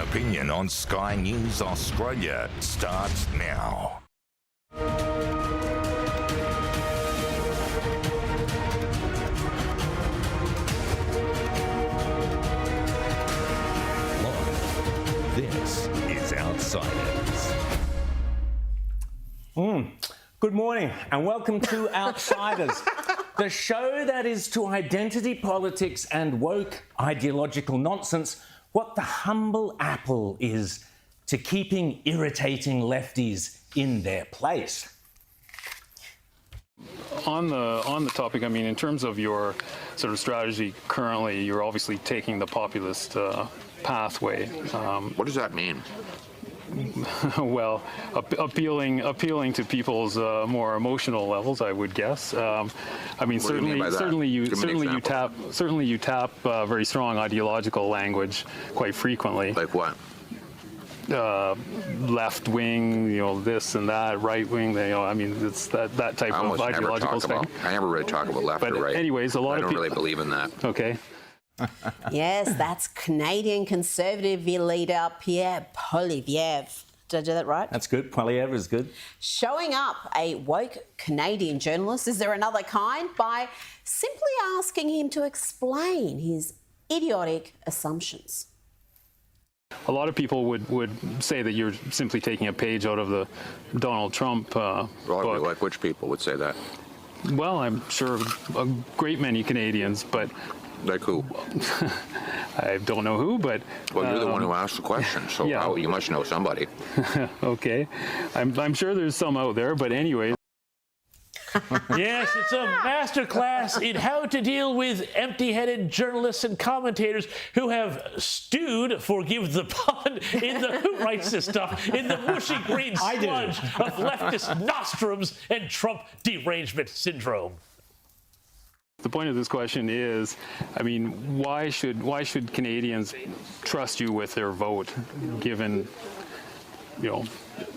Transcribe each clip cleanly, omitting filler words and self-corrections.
opinion on Sky News Australia starts now. This is Outsiders. Good morning and welcome to Outsiders, the show that is to identity politics and woke ideological nonsense what the humble apple is to keeping irritating lefties in their place. On the topic, I mean, in terms of your sort of strategy currently, you're obviously taking the populist pathway. What does that mean? Well, appealing to people's more emotional levels, I would guess. I mean, certainly you tap very strong ideological language quite frequently. Like what? Left wing, this and that, right wing. I mean, it's that type of ideological thing. I never really talk about left or right. Anyways, a lot of people don't really believe in that. Okay. Yes, that's Canadian Conservative leader Pierre Poilievre. Did I do that right? That's good. Poilievre is good. Showing up a woke Canadian journalist, is there another kind, by simply asking him to explain his idiotic assumptions. A lot of people would say that you're simply taking a page out of the Donald Trump book. Like which people would say that? Well, I'm sure a great many Canadians, but... Like who? I don't know who, but... Well, you're the one who asked the question, so yeah. You must know somebody. Okay. I'm sure there's some out there, but anyway. Yes, it's a masterclass in how to deal with empty-headed journalists and commentators who have stewed, forgive the pun, in the, who writes this stuff, in the mushy green sludge of leftist nostrums and Trump derangement syndrome. The point of this question is, I mean, why should Canadians trust you with their vote, given,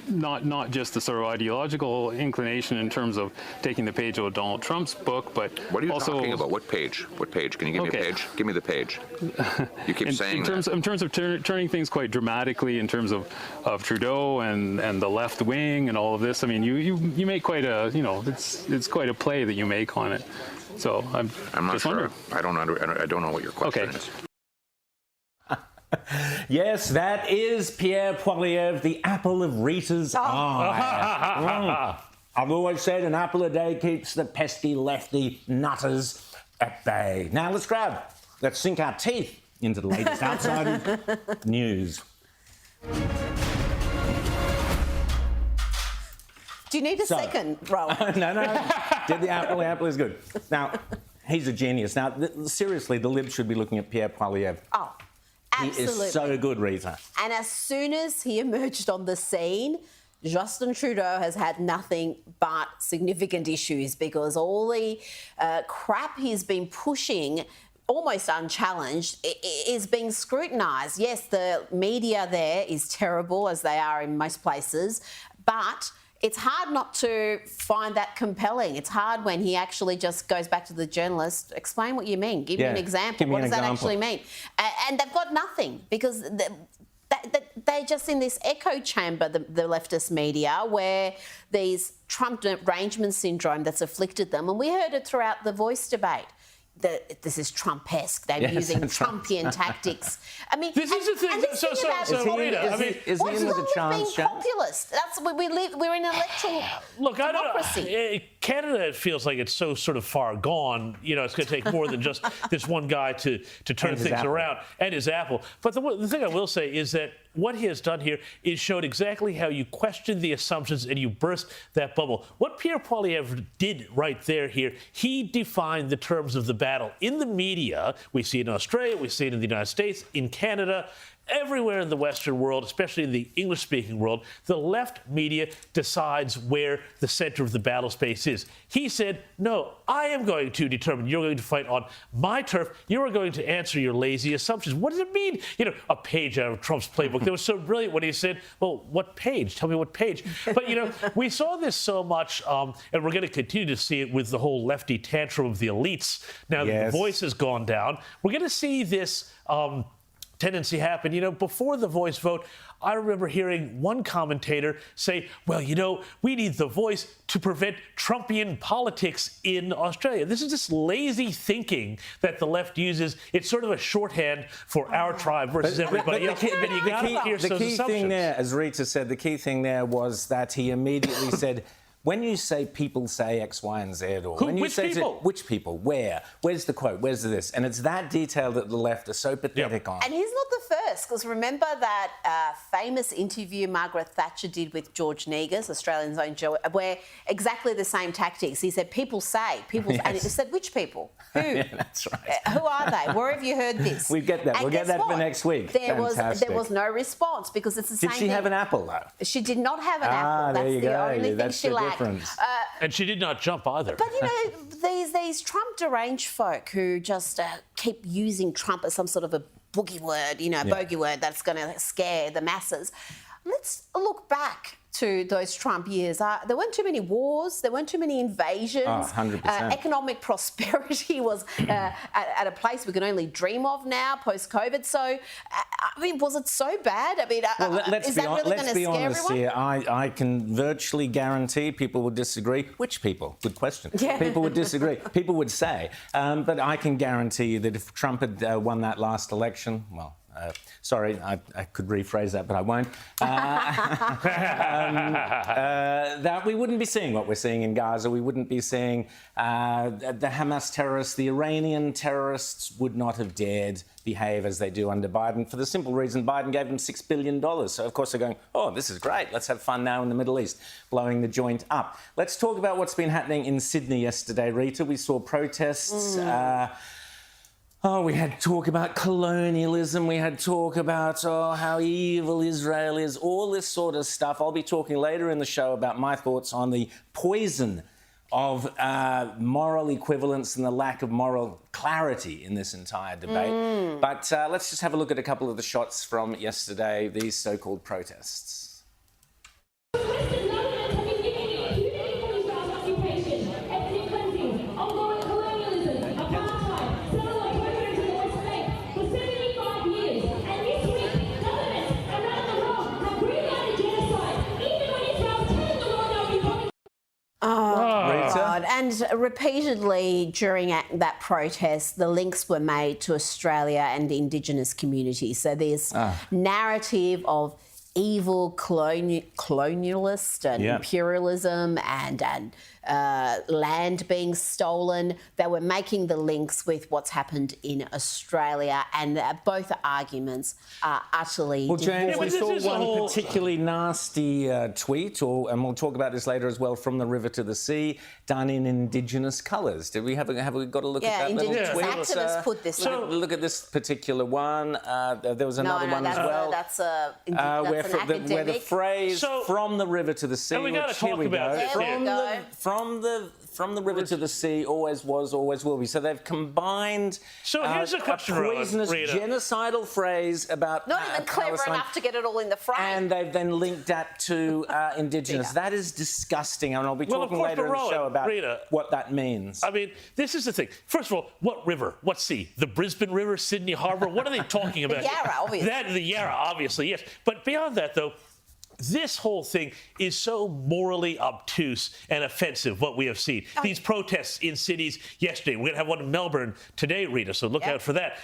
not just the sort of ideological inclination in terms of taking the page out of Donald Trump's book, but what are you also talking about? What page? What page? Can you give me a page? Give me the page. You keep saying in terms of turning things quite dramatically in terms of Trudeau and the left wing and all of this. I mean, you make quite a it's quite a play that you make on it. So I'm not just sure. Wondering. I don't know what your question is. Yes, that is Pierre Poilievre, the apple of Rita's eye. I've always said an apple a day keeps the pesky lefty nutters at bay. Now let's sink our teeth into the latest outside news. Do you need a second, Rowan? No. Did the apple is good. Now, he's a genius. Now, seriously, the Libs should be looking at Pierre Poilievre. Oh, absolutely. He is so good, Rita. And as soon as he emerged on the scene, Justin Trudeau has had nothing but significant issues because all the crap he's been pushing almost unchallenged, is being scrutinised. Yes, the media there is terrible, as they are in most places, but it's hard not to find that compelling. It's hard when he actually just goes back to the journalist, explain what you mean, give me an example. What does that actually mean? And they've got nothing because they're just in this echo chamber, the leftist media, where these Trump derangement syndrome that's afflicted them. And we heard it throughout the Voice debate. This is Trump-esque. They're using Trumpian tactics. I mean, this is the thing. What's wrong with being populist? That's we're in an electoral democracy. Canada, it feels like it's so sort of far gone. It's going to take more than just this one guy to turn things around, and his apple. But the thing I will say is that what he has done here is showed exactly how you question the assumptions and you burst that bubble. What Pierre Poilievre did right there here, he defined the terms of the battle. In the media, we see it in Australia, we see it in the United States, in Canada, everywhere in the Western world, especially in the English-speaking world, the left media decides where the center of the battle space is. He said, no, I am going to determine. You're going to fight on my turf. You are going to answer your lazy assumptions. What does it mean? A page out of Trump's playbook. That was so brilliant when he said, well, what page? Tell me what page. But, we saw this so much, and we're going to continue to see it with the whole lefty tantrum of the elites. Now that the Voice has gone down, we're going to see this tendency happened. Before the voice vote, I remember hearing one commentator say, well, we need the voice to prevent Trumpian politics in Australia. This is just lazy thinking that the left uses. It's sort of a shorthand for our tribe versus everybody else. The key thing there, as Rita said, the key thing there was that he immediately said, when you say people say X, Y, and Z, or when you which say people? Which people, where, where's the quote, where's this, and it's that detail that the left are so pathetic on. And he's not the first, because remember that famous interview Margaret Thatcher did with George Negus, Australia's own Joe, where exactly the same tactics. He said, people say, yes. And he said, which people? Who? Yeah, that's right. Who are they? Where have you heard this? We get that. And we'll get that for next week. There was no response, because it's the same thing. Did she have an apple, though? She did not have an apple. That's the only thing she lacked. And she did not jump either. But, these Trump deranged folk who just keep using Trump as some sort of a boogie word, bogey word that's going to scare the masses. Let's look back to those Trump years. There weren't too many wars. There weren't too many invasions. 100%. Economic prosperity was at a place we can only dream of now, post-COVID. So, was it so bad? Is that really going to scare everyone? Here. I can virtually guarantee people would disagree. Which people? Good question. Yeah. People would disagree. People would say. But I can guarantee you that if Trump had won that last election, well, sorry, I could rephrase that, but I won't. That we wouldn't be seeing what we're seeing in Gaza. We wouldn't be seeing the Hamas terrorists, the Iranian terrorists would not have dared behave as they do under Biden, for the simple reason Biden gave them $6 billion. So, of course, they're going, oh, this is great. Let's have fun now in the Middle East, blowing the joint up. Let's talk about what's been happening in Sydney yesterday, Rita. We saw protests. We had talk about colonialism. We had talk about, how evil Israel is, all this sort of stuff. I'll be talking later in the show about my thoughts on the poison of moral equivalence and the lack of moral clarity in this entire debate. But let's just have a look at a couple of the shots from yesterday, these so-called protests. And repeatedly during that protest, the links were made to Australia and the Indigenous community. So there's narrative of evil colonialist and imperialism and land being stolen. They were making the links with what's happened in Australia, and both arguments are utterly Well, James, we divorced. saw one particularly nasty tweet, and we'll talk about this later as well, from the river to the sea, done in Indigenous colours. Did we have we got a look at that little tweet? Activists put this. Look at this particular one. There was another one as well. That's an academic. Where the phrase "from the river to the sea," and we got to talk about from the river to the sea always was, always will be. So they've combined here's a poisonous, genocidal phrase about not even clever Palestine, enough to get it all in the frame. and they've then linked that to Indigenous. That is disgusting, and I'll be talking later in the show about what that means. I mean, this is the thing. First of all, what river? What sea? The Brisbane River, Sydney Harbour? What are they talking about? The Yarra, obviously. The Yarra, obviously, yes. But beyond that, though, this whole thing is so morally obtuse and offensive, what we have seen. These protests in cities yesterday. We're going to have one in Melbourne today, Rita, so look out for that.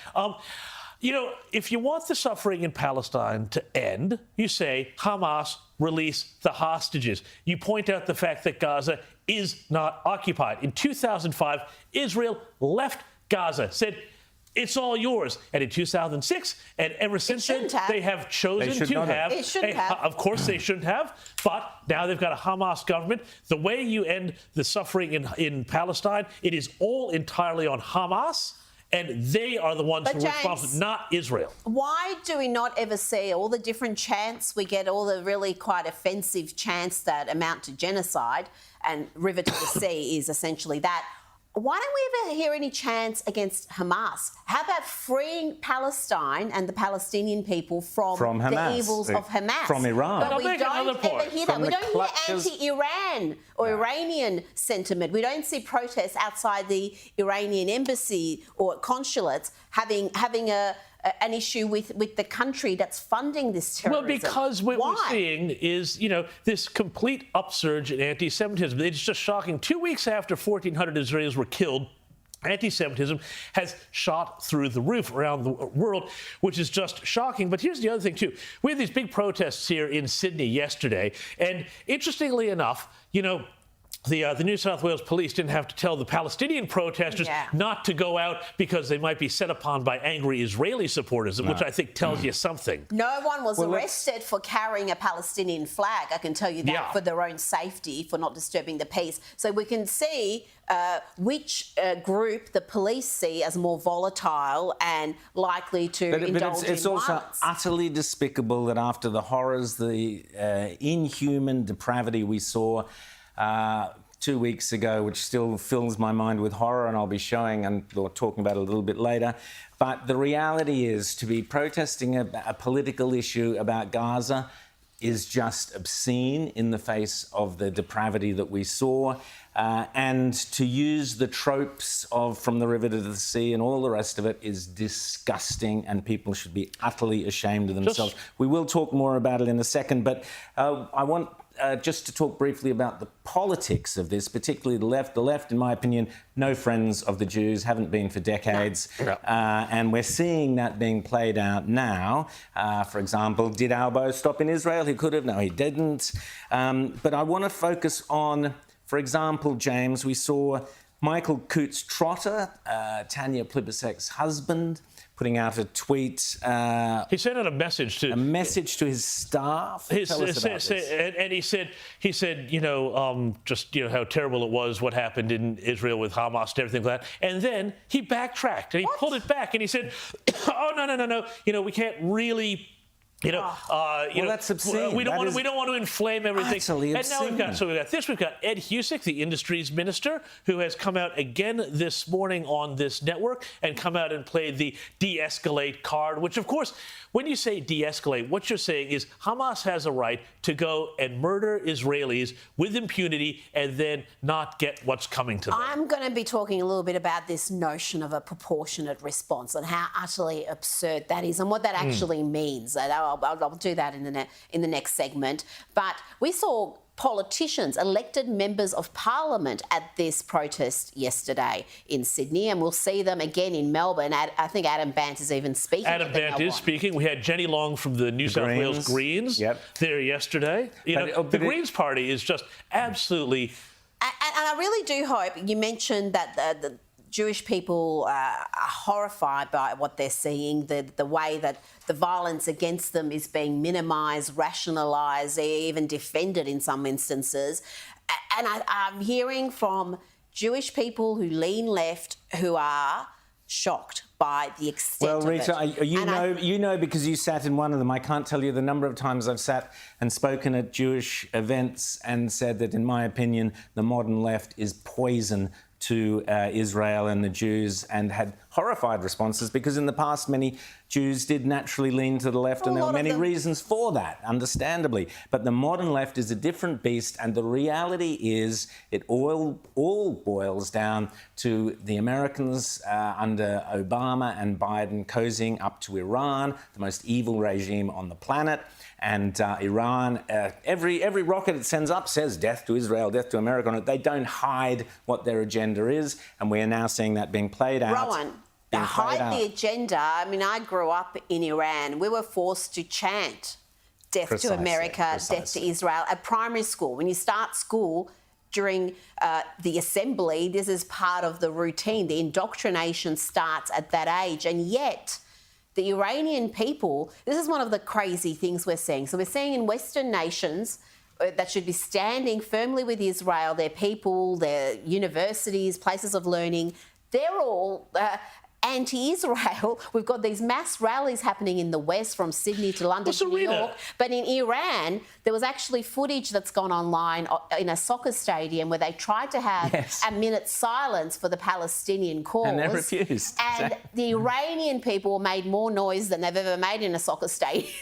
If you want the suffering in Palestine to end, you say, Hamas, release the hostages. You point out the fact that Gaza is not occupied. In 2005, Israel left Gaza, said, it's all yours. And in 2006, and ever since then, they have chosen to have. It shouldn't have. Of course, they shouldn't have. But now they've got a Hamas government. The way you end the suffering in Palestine, it is all entirely on Hamas. And they are the ones who are responsible, not Israel. Why do we not ever see all the different chants we get, all the really quite offensive chants that amount to genocide, and river to the sea is essentially that? Why don't we ever hear any chants against Hamas? How about freeing Palestine and the Palestinian people from the evils of Hamas? From Iran. But we don't ever hear that. We don't hear anti-Iran or Iranian sentiment. We don't see protests outside the Iranian embassy or consulates having a an issue with the country that's funding this terrorism. Well, because what we're seeing is, this complete upsurge in anti-Semitism. It's just shocking. 2 weeks after 1,400 Israelis were killed, anti-Semitism has shot through the roof around the world, which is just shocking. But here's the other thing, too. We had these big protests here in Sydney yesterday. And interestingly enough, the New South Wales police didn't have to tell the Palestinian protesters not to go out because they might be set upon by angry Israeli supporters, which I think tells you something. No one was arrested for carrying a Palestinian flag, I can tell you that, for their own safety, for not disturbing the peace. So we can see which group the police see as more volatile and likely to indulge in violence. But it's also utterly despicable that after the horrors, the inhuman depravity we saw 2 weeks ago, which still fills my mind with horror, and I'll be showing or talking about it a little bit later. But the reality is, to be protesting a political issue about Gaza is just obscene in the face of the depravity that we saw. And to use the tropes of From the River to the Sea and all the rest of it is disgusting, and people should be utterly ashamed of themselves. We will talk more about it in a second, but I want just to talk briefly about the politics of this, particularly the left. The left, in my opinion, no friends of the Jews, haven't been for decades. And we're seeing that being played out now. For example, did Albo stop in Israel? He could have. No, he didn't. But I want to focus on, for example, James, we saw Michael Coutts-Trotter, Tanya Plibersek's husband, putting out a tweet. He sent out a message to his staff. Tell us about this. And he said, just how terrible it was, what happened in Israel with Hamas and everything like that. And then he backtracked and he pulled it back and he said, oh no, we can't really. That's obscene. We don't want to inflame everything. Absolutely obscene. And now we've got Ed Husick, the industries minister, who has come out again this morning on this network and come out and played the de-escalate card, which, of course, when you say de-escalate, what you're saying is Hamas has a right to go and murder Israelis with impunity and then not get what's coming to them. I'm going to be talking a little bit about this notion of a proportionate response and how utterly absurd that is and what that actually means. I'll do that in the next segment. But we saw politicians, elected members of parliament at this protest yesterday in Sydney, and we'll see them again in Melbourne. I think Adam Bant is even speaking. Adam Bant is speaking. We had Jenny Long from the New South Wales Greens there yesterday. The Greens Party is just absolutely... And I really do hope, you mentioned that the Jewish people are horrified by what they're seeing, the way that the violence against them is being minimised, rationalised, even defended in some instances. And I'm hearing from Jewish people who lean left who are shocked by the extent of it. Well, Rita, you know because you sat in one of them. I can't tell you the number of times I've sat and spoken at Jewish events and said that, in my opinion, the modern left is poison to Israel and the Jews, and had horrified responses because in the past many Jews did naturally lean to the left, and there were many reasons for that, understandably. But the modern left is a different beast, and the reality is it all boils down to the Americans under Obama and Biden cozying up to Iran, the most evil regime on the planet. And Iran, every rocket it sends up says death to Israel, death to America on it. They don't hide what their agenda is, and we are now seeing that being played out. Rowan, they hide the agenda. I mean, I grew up in Iran. We were forced to chant death to America, death to Israel at primary school. When you start school during the assembly, this is part of the routine. The indoctrination starts at that age, and yet the Iranian people, this is one of the crazy things we're seeing. So we're seeing in Western nations that should be standing firmly with Israel, their people, their universities, places of learning, they're all anti-Israel. We've got these mass rallies happening in the West, from Sydney to London to New York. But in Iran, there was actually footage that's gone online in a soccer stadium where they tried to have a minute's silence for the Palestinian cause. And they refused. And the Iranian people made more noise than they've ever made in a soccer stadium.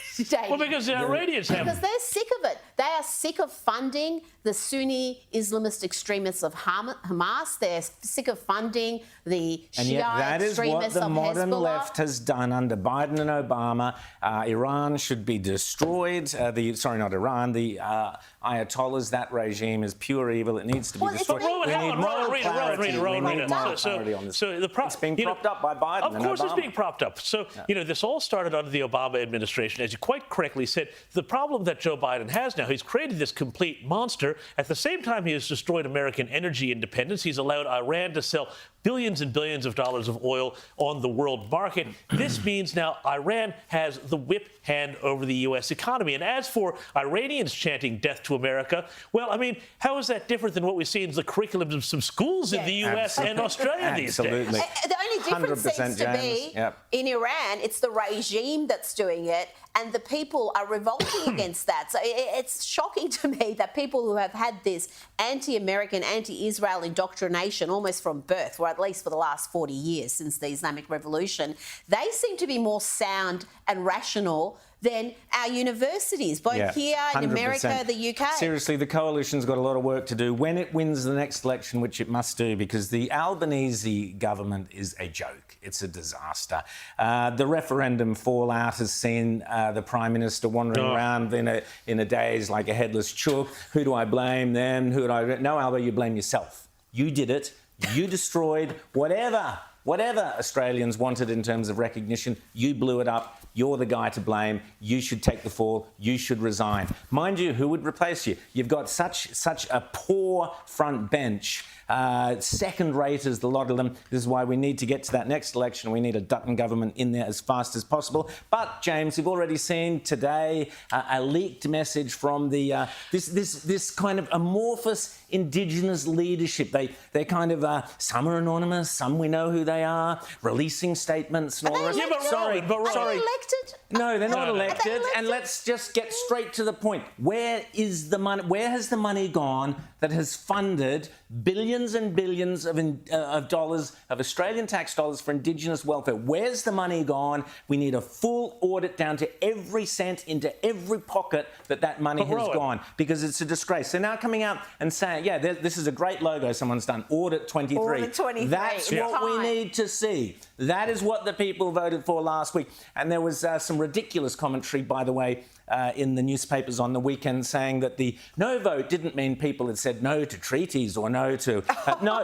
Well, because the Iranians have... Because they're sick of it. They are sick of funding the Sunni Islamist extremists of Hamas. They're sick of funding the Shia extremists extremists what the of modern Hezbollah. left has done under Biden and Obama. Iran should be destroyed. Not Iran. The Ayatollahs, that regime is pure evil. It needs to be destroyed. Rowan, It's being propped up by Biden. Of course, it's being propped up. So this all started under the Obama administration, as you quite correctly said. The problem that Joe Biden has now, he's created this complete monster. At the same time, he has destroyed American energy independence. He's allowed Iran to sell billions and billions of dollars of oil on the world market. This means now Iran has the whip hand over the U.S. economy. And as for Iranians chanting death to America, well, I mean, how is that different than what we see in the curriculums of some schools in the U.S. and Australia these days? The only difference seems to be in Iran, it's the regime that's doing it, and the people are revolting against that. So it's shocking to me that people who have had this anti-American, anti-Israel indoctrination almost from birth, or at least for the last 40 years since the Islamic Revolution, they seem to be more sound and rational than our universities, both here in America, the UK. Seriously, the coalition's got a lot of work to do when it wins the next election, which it must do, because the Albanese government is a joke. It's a disaster. The referendum fallout has seen the Prime Minister wandering around in a daze like a headless chook. Who do I blame? Them? Who do I... No, Alba, you blame yourself. You did it. You destroyed whatever Australians wanted in terms of recognition. You blew it up. You're the guy to blame. You should take the fall. You should resign. Mind you, who would replace you? You've got such a poor front bench. Second-rate is the lot of them. This is why we need to get to that next election. We need a Dutton government in there as fast as possible. But, James, we've already seen today a leaked message from the this kind of amorphous Indigenous leadership. They're kind of some are anonymous, some we know who they are, releasing statements and all the rest. Yeah, but Are they elected? No, they're not elected. And let's just get straight to the point. Where is the money? Where has the money gone that has funded billions and billions of dollars of Australian tax dollars for Indigenous welfare? Where's the money gone? We need a full audit down to every cent into every pocket that money has gone, because it's a disgrace. They're now coming out and saying, this is a great logo someone's done, Audit 23. Audit 23. That's what we need to see. That is what the people voted for last week. And there was some ridiculous commentary, by the way, in the newspapers on the weekend saying that the no vote didn't mean people had said no to treaties or no to... the no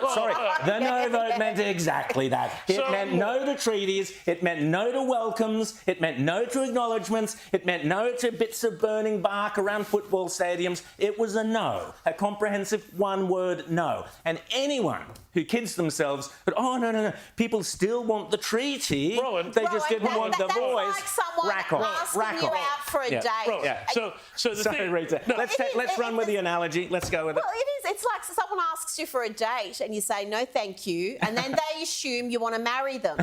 vote meant exactly that. It meant no to treaties, it meant no to welcomes, it meant no to acknowledgements, it meant no to bits of burning bark around football stadiums. It was a no, a comprehensive one-word no. And anyone who kids themselves, but no, people still want the treaty. They just didn't want the voice. That's like someone asking you out for a date. Sorry, Rita. Let's run with the analogy. Let's go with it. Well, it is. It's like someone asks you for a date and you say no, thank you, and then they assume you want to marry them.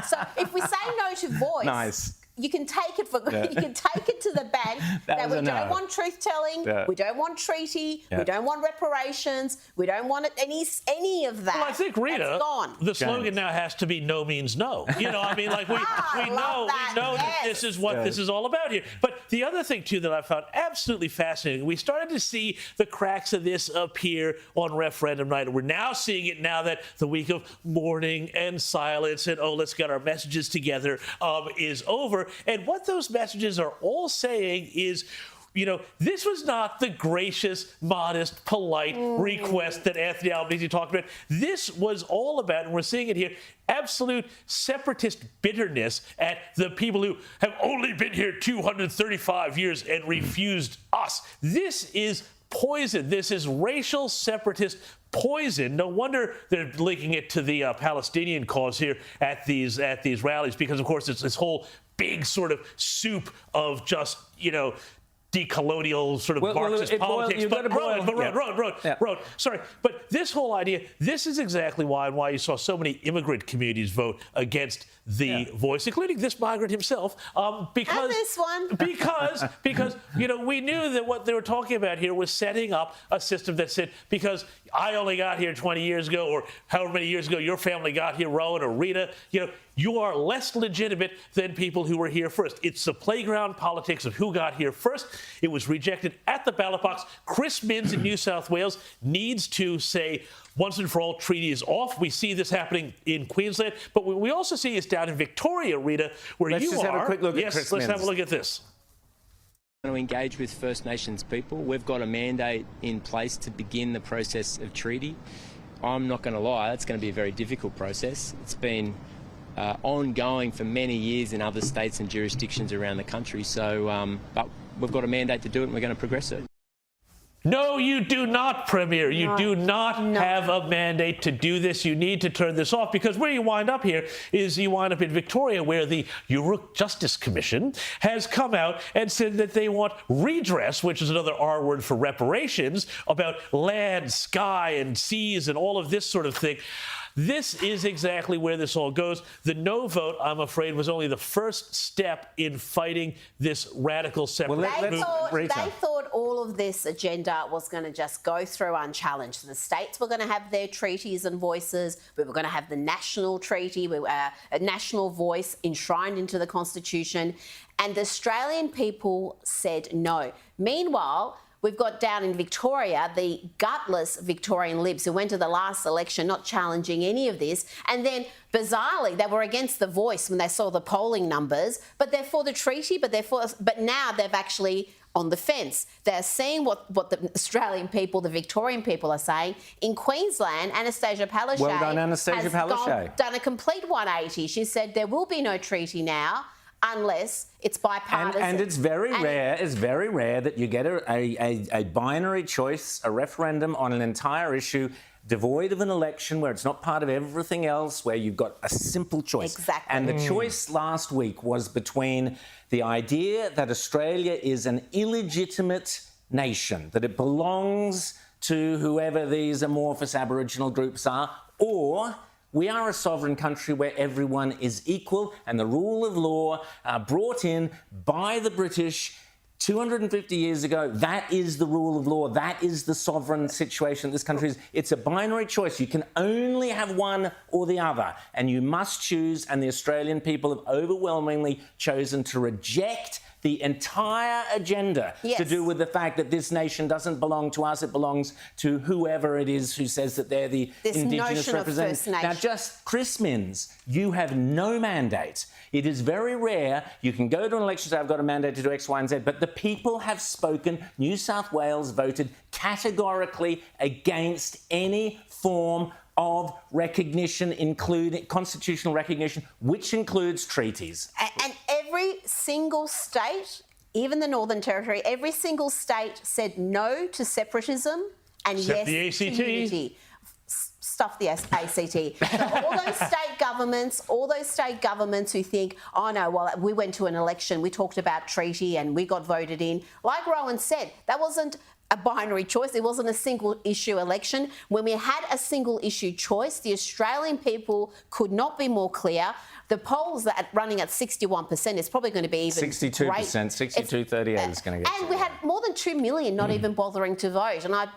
So if we say no to voice. Nice. You can take it you can take it to the bank that we don't want truth telling, we don't want treaty, we don't want reparations, we don't want any of that. Well, I think, Rita, the slogan now has to be no means no. We know that this is what this is all about here. But the other thing too that I found absolutely fascinating, we started to see the cracks of this appear on referendum night. We're now seeing it now that the week of mourning and silence and let's get our messages together is over. And what those messages are all saying is, this was not the gracious, modest, polite request that Anthony Albanese talked about. This was all about, and we're seeing it here, absolute separatist bitterness at the people who have only been here 235 years and refused us. This is poison. This is racial separatist poison. No wonder they're linking it to the Palestinian cause here at these rallies, because, of course, it's this whole big sort of soup of just, decolonial sort of Marxist politics. Sorry. But this whole idea, this is exactly why you saw so many immigrant communities vote against the voice, including this migrant himself, because and this one. because we knew that what they were talking about here was setting up a system that said, because I only got here 20 years ago, or however many years ago your family got here, Rowan or Rita, you are less legitimate than people who were here first. It's the playground politics of who got here first. It was rejected at the ballot box. Chris Minns in New South Wales needs to say, once and for all, treaty is off. We see this happening in Queensland, but what we also see is down in Victoria, Rita, where let's you just are. Have a quick look yes, at Chris let's Minns. have a look at this. To engage with First Nations people. We've got a mandate in place to begin the process of treaty. I'm not going to lie, it's going to be a very difficult process. It's been ongoing for many years in other states and jurisdictions around the country. So, but we've got a mandate to do it, and we're going to progress it. No, you do not, Premier. You do not have a mandate to do this. You need to turn this off, because where you wind up here is you wind up in Victoria, where the Uruk Justice Commission has come out and said that they want redress, which is another R word for reparations, about land, sky and seas and all of this sort of thing. This is exactly where this all goes. The no vote, I'm afraid, was only the first step in fighting this radical separation. They thought all of this agenda was going to just go through unchallenged. The states were going to have their treaties and voices. We were going to have the national treaty, a national voice enshrined into the Constitution. And the Australian people said no. Meanwhile, we've got down in Victoria the gutless Victorian Libs who went to the last election not challenging any of this. And then, bizarrely, they were against the voice when they saw the polling numbers, but they're for the treaty, but now they've actually on the fence. They're seeing what the Australian people, the Victorian people are saying. In Queensland, Anastasia Palaszczuk well done, Anastasia Palaszczuk. Done a complete 180. She said there will be no treaty now unless it's bipartisan. And it's very rare. It's very rare that you get a binary choice, a referendum on an entire issue devoid of an election, where it's not part of everything else, where you've got a simple choice. Exactly. And the choice last week was between the idea that Australia is an illegitimate nation, that it belongs to whoever these amorphous Aboriginal groups are, or we are a sovereign country where everyone is equal and the rule of law brought in by the British 250 years ago. That is the rule of law. That is the sovereign situation this country is. It's a binary choice. You can only have one or the other, and you must choose. And the Australian people have overwhelmingly chosen to reject the entire agenda to do with the fact that this nation doesn't belong to us. It belongs to whoever it is who says that they're the Indigenous representatives. Now, just Chris Minns, you have no mandate. It is very rare. You can go to an election and say, I've got a mandate to do X, Y, and Z, but the people have spoken. New South Wales voted categorically against any form of recognition, including constitutional recognition, which includes treaties. And every single state, even the Northern Territory, every single state said no to separatism and except yes the ACT. to unity. Stuff the ACT. So all those state governments who think, oh no, well, we went to an election, we talked about treaty and we got voted in. Like Rowan said, that wasn't a binary choice. It wasn't a single issue election. When we had a single issue choice, the Australian people could not be more clear. The polls that are running at 61% is probably going to be even 62%, 62-38 is going to get. And we had more than 2 million not even bothering to vote. And I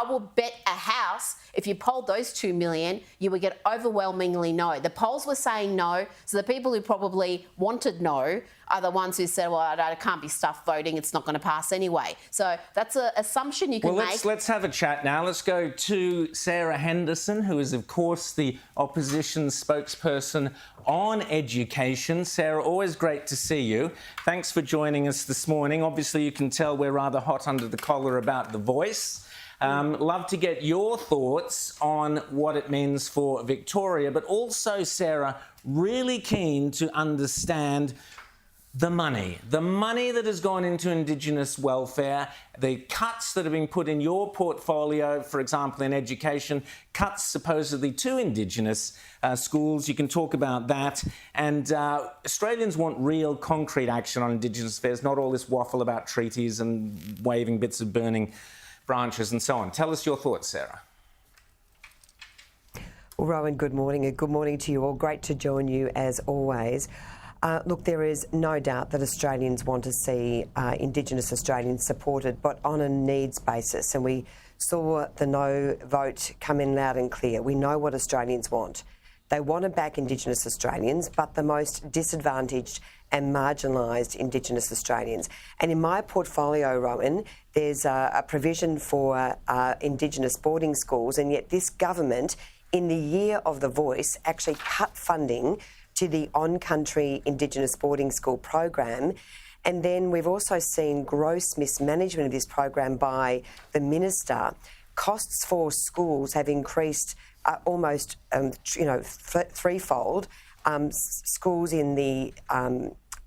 will bet a house, if you polled those 2 million, you would get overwhelmingly no. The polls were saying no, so the people who probably wanted no are the ones who said, well, I can't be stuffed voting, it's not going to pass anyway. So that's an assumption you can make. Let's have a chat now. Let's go to Sarah Henderson, who is, of course, the opposition spokesperson on education. Sarah, always great to see you. Thanks for joining us this morning. Obviously, you can tell we're rather hot under the collar about The Voice. Love to get your thoughts on what it means for Victoria, but also, Sarah, really keen to understand the money that has gone into Indigenous welfare, the cuts that have been put in your portfolio, for example, in education, cuts supposedly to Indigenous schools. You can talk about that. And Australians want real concrete action on Indigenous affairs, not all this waffle about treaties and waving bits of burning branches and so on. Tell us your thoughts, Sarah. Well, Rowan, good morning, and good morning to you all. Great to join you as always. Look, there is no doubt that Australians want to see Indigenous Australians supported, but on a needs basis. And we saw the no vote come in loud and clear. We know what Australians want. They want to back Indigenous Australians, but the most disadvantaged and marginalised Indigenous Australians. And in my portfolio, Rowan, there's a provision for Indigenous boarding schools, and yet this government, in the year of the Voice, actually cut funding to the on-country Indigenous boarding school program. And then we've also seen gross mismanagement of this program by the minister. Costs for schools have increased almost, threefold. Schools in the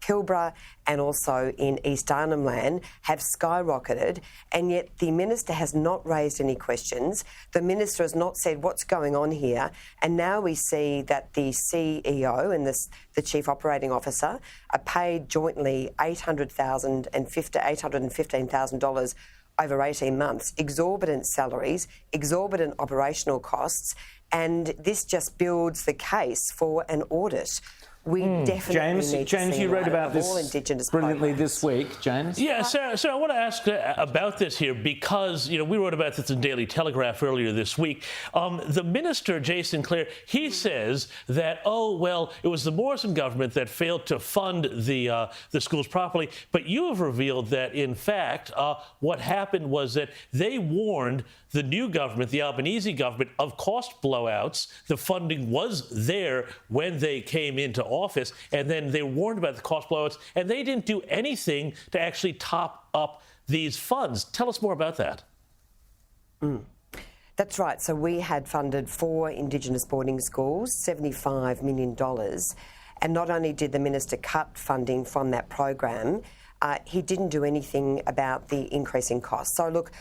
Pilbara and also in East Arnhem Land have skyrocketed, and yet the minister has not raised any questions. The minister has not said what's going on here, and now we see that the CEO and the Chief Operating Officer are paid jointly $800,000 and $815,000 over 18 months, exorbitant salaries, exorbitant operational costs, and this just builds the case for an audit. We definitely need to see you wrote about this brilliantly programs. This week, James. Yeah, Sarah, I want to ask about this here because, we wrote about this in Daily Telegraph earlier this week. The minister, Jason Clare, he says that, it was the Morrison government that failed to fund the schools properly. But you have revealed that, in fact, what happened was that they warned the new government, the Albanese government, of cost blowouts. The funding was there when they came into office, and then they warned about the cost blowouts, and they didn't do anything to actually top up these funds. Tell us more about that. That's right. So we had funded 4 Indigenous boarding schools, $75 million. And not only did the minister cut funding from that program, he didn't do anything about the increase in costs. So look,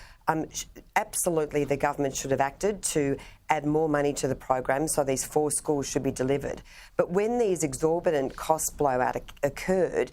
absolutely the government should have acted to add more money to the program so these 4 schools should be delivered. But when these exorbitant cost blowout occurred,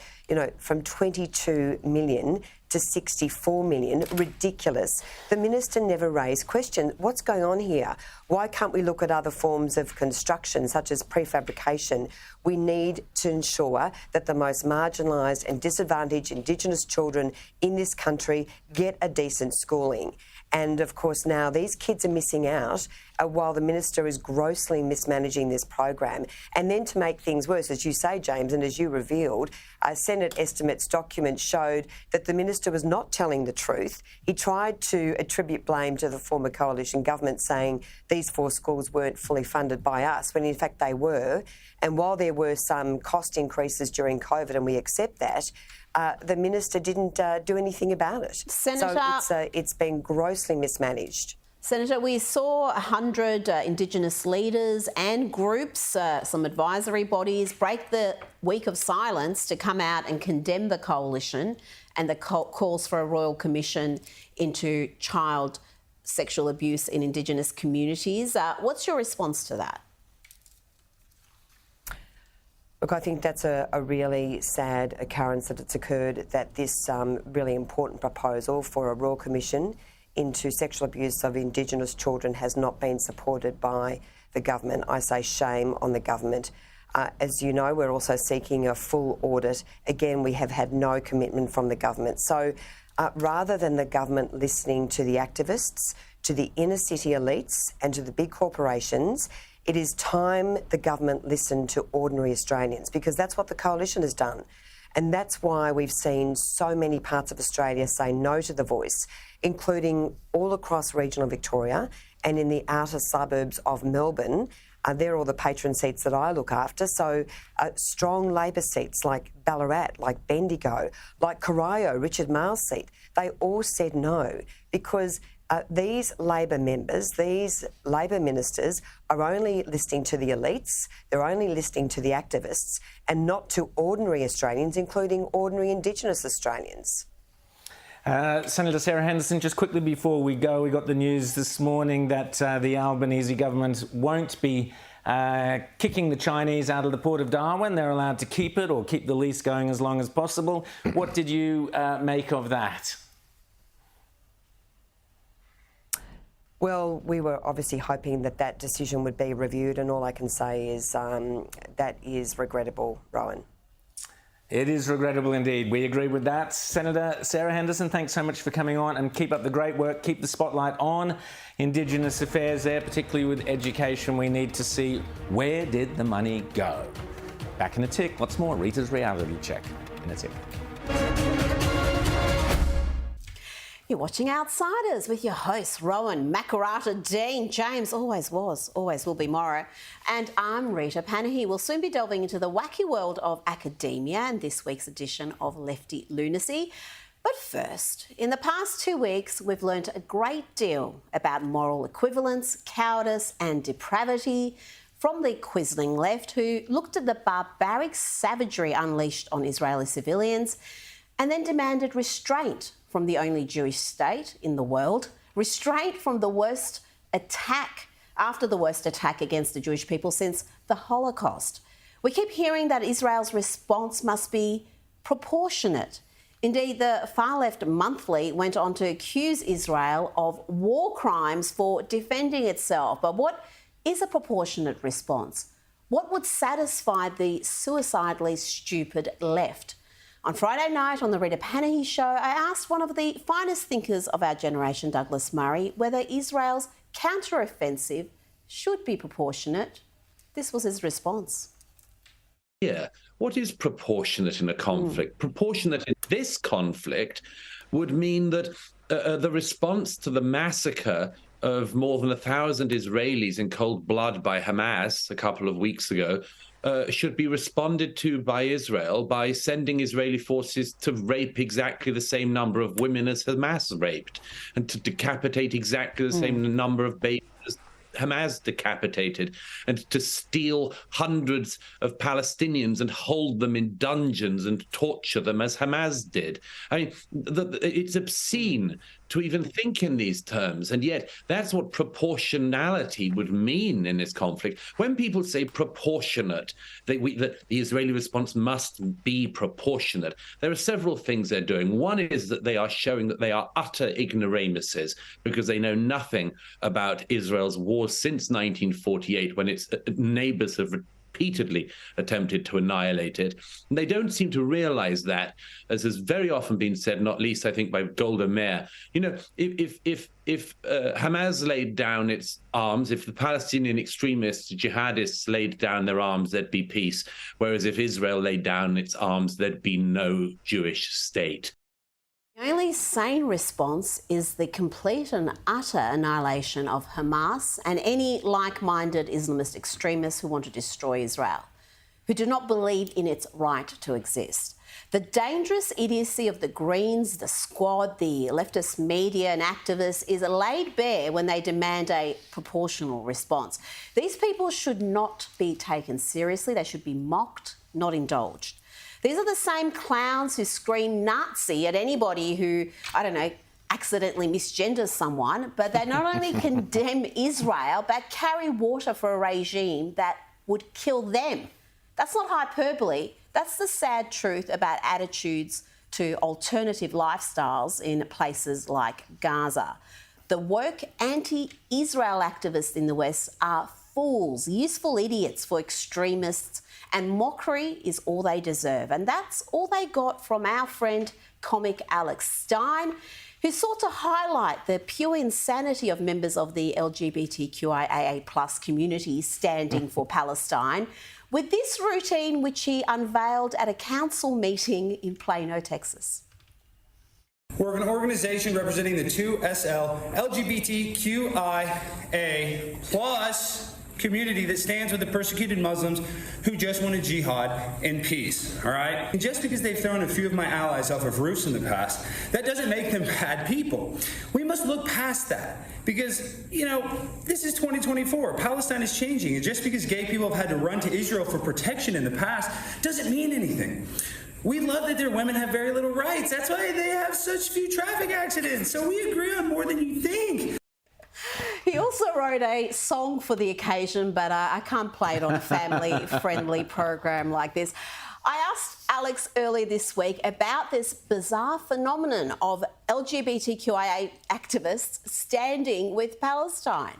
from 22 million to 64 million, ridiculous. The minister never raised questions. What's going on here? Why can't we look at other forms of construction, such as prefabrication? We need to ensure that the most marginalised and disadvantaged Indigenous children in this country get a decent schooling. And of course now these kids are missing out while the minister is grossly mismanaging this program. And then to make things worse, as you say, James, and as you revealed, Senate estimates documents showed that the minister was not telling the truth. He tried to attribute blame to the former coalition government, saying these 4 schools weren't fully funded by us, when in fact they were. And while there were some cost increases during COVID, and we accept that, the minister didn't do anything about it. Senator, so it's been grossly mismanaged. Senator, we saw 100 Indigenous leaders and groups, some advisory bodies, break the week of silence to come out and condemn the coalition and the calls for a royal commission into child sexual abuse in Indigenous communities. What's your response to that? Look, I think that's a really sad occurrence that it's occurred, that this really important proposal for a royal commission into sexual abuse of Indigenous children has not been supported by the government. I say shame on the government. As you know, we're also seeking a full audit. Again, we have had no commitment from the government. So rather than the government listening to the activists, to the inner city elites and to the big corporations, it is time the government listened to ordinary Australians, because that's what the coalition has done. And that's why we've seen so many parts of Australia say no to the Voice, including all across regional Victoria and in the outer suburbs of Melbourne. They're all the patron seats that I look after. So strong Labor seats like Ballarat, like Bendigo, like Corio, Richard Marles' seat, they all said no, because these Labor members, these Labor ministers are only listening to the elites, they're only listening to the activists, and not to ordinary Australians, including ordinary Indigenous Australians. Senator Sarah Henderson, just quickly before we go, we got the news this morning that the Albanese government won't be kicking the Chinese out of the Port of Darwin. They're allowed to keep it or keep the lease going as long as possible. What did you make of that? Well, we were obviously hoping that that decision would be reviewed, and all I can say is that is regrettable, Rowan. It is regrettable indeed. We agree with that. Senator Sarah Henderson, thanks so much for coming on, and keep up the great work. Keep the spotlight on Indigenous affairs there, particularly with education. We need to see, where did the money go? Back in a tick. What's more, Rita's reality check in a tick. You're watching Outsiders with your hosts, Rowan, Makarata, Dean, James, always was, always will be Morrow, and I'm Rita Panahi. We'll soon be delving into the wacky world of academia and this week's edition of Lefty Lunacy. But first, in the past 2 weeks, we've learnt a great deal about moral equivalence, cowardice and depravity from the Quisling left, who looked at the barbaric savagery unleashed on Israeli civilians and then demanded restraint from the only Jewish state in the world, restraint from the worst attack, after the worst attack against the Jewish people since the Holocaust. We keep hearing that Israel's response must be proportionate. Indeed, the far-left Monthly went on to accuse Israel of war crimes for defending itself. But what is a proportionate response? What would satisfy the suicidally stupid left? On Friday night on the Rita Panahi Show, I asked one of the finest thinkers of our generation, Douglas Murray, whether Israel's counter-offensive should be proportionate. This was his response. Yeah, what is proportionate in a conflict? Proportionate in this conflict would mean that the response to the massacre of more than 1,000 Israelis in cold blood by Hamas a couple of weeks ago should be responded to by Israel by sending Israeli forces to rape exactly the same number of women as Hamas raped, and to decapitate exactly the same number of babies as Hamas decapitated, and to steal hundreds of Palestinians and hold them in dungeons and torture them as Hamas did. I mean, it's obscene to even think in these terms, and yet that's what proportionality would mean in this conflict. When people say proportionate, that the Israeli response must be proportionate, there are several things they're doing. One is that they are showing that they are utter ignoramuses because they know nothing about Israel's wars since 1948, when its neighbors have repeatedly attempted to annihilate it. And they don't seem to realize that, as has very often been said, not least, I think, by Golda Meir. You know, if Hamas laid down its arms, if the Palestinian extremists, jihadists laid down their arms, there'd be peace. Whereas if Israel laid down its arms, there'd be no Jewish state. The only sane response is the complete and utter annihilation of Hamas and any like-minded Islamist extremists who want to destroy Israel, who do not believe in its right to exist. The dangerous idiocy of the Greens, the Squad, the leftist media and activists is laid bare when they demand a proportional response. These people should not be taken seriously. They should be mocked, not indulged. These are the same clowns who scream Nazi at anybody who, I don't know, accidentally misgenders someone, but they not only condemn Israel, but carry water for a regime that would kill them. That's not hyperbole. That's the sad truth about attitudes to alternative lifestyles in places like Gaza. The woke anti-Israel activists in the West are fools, useful idiots for extremists, and mockery is all they deserve. And that's all they got from our friend comic Alex Stein, who sought to highlight the pure insanity of members of the LGBTQIAA+ community standing for Palestine with this routine, which he unveiled at a council meeting in Plano, Texas. We're an organization representing the 2SL LGBTQIA+ community that stands with the persecuted Muslims who just want to jihad in peace, all right? And just because they've thrown a few of my allies off of roofs in the past, that doesn't make them bad people. We must look past that because, you know, this is 2024. Palestine is changing, and just because gay people have had to run to Israel for protection in the past doesn't mean anything. We love that their women have very little rights. That's why they have such few traffic accidents. So we agree on more than you think. He also wrote a song for the occasion, but I can't play it on a family-friendly program like this. I asked Alex earlier this week about this bizarre phenomenon of LGBTQIA activists standing with Palestine.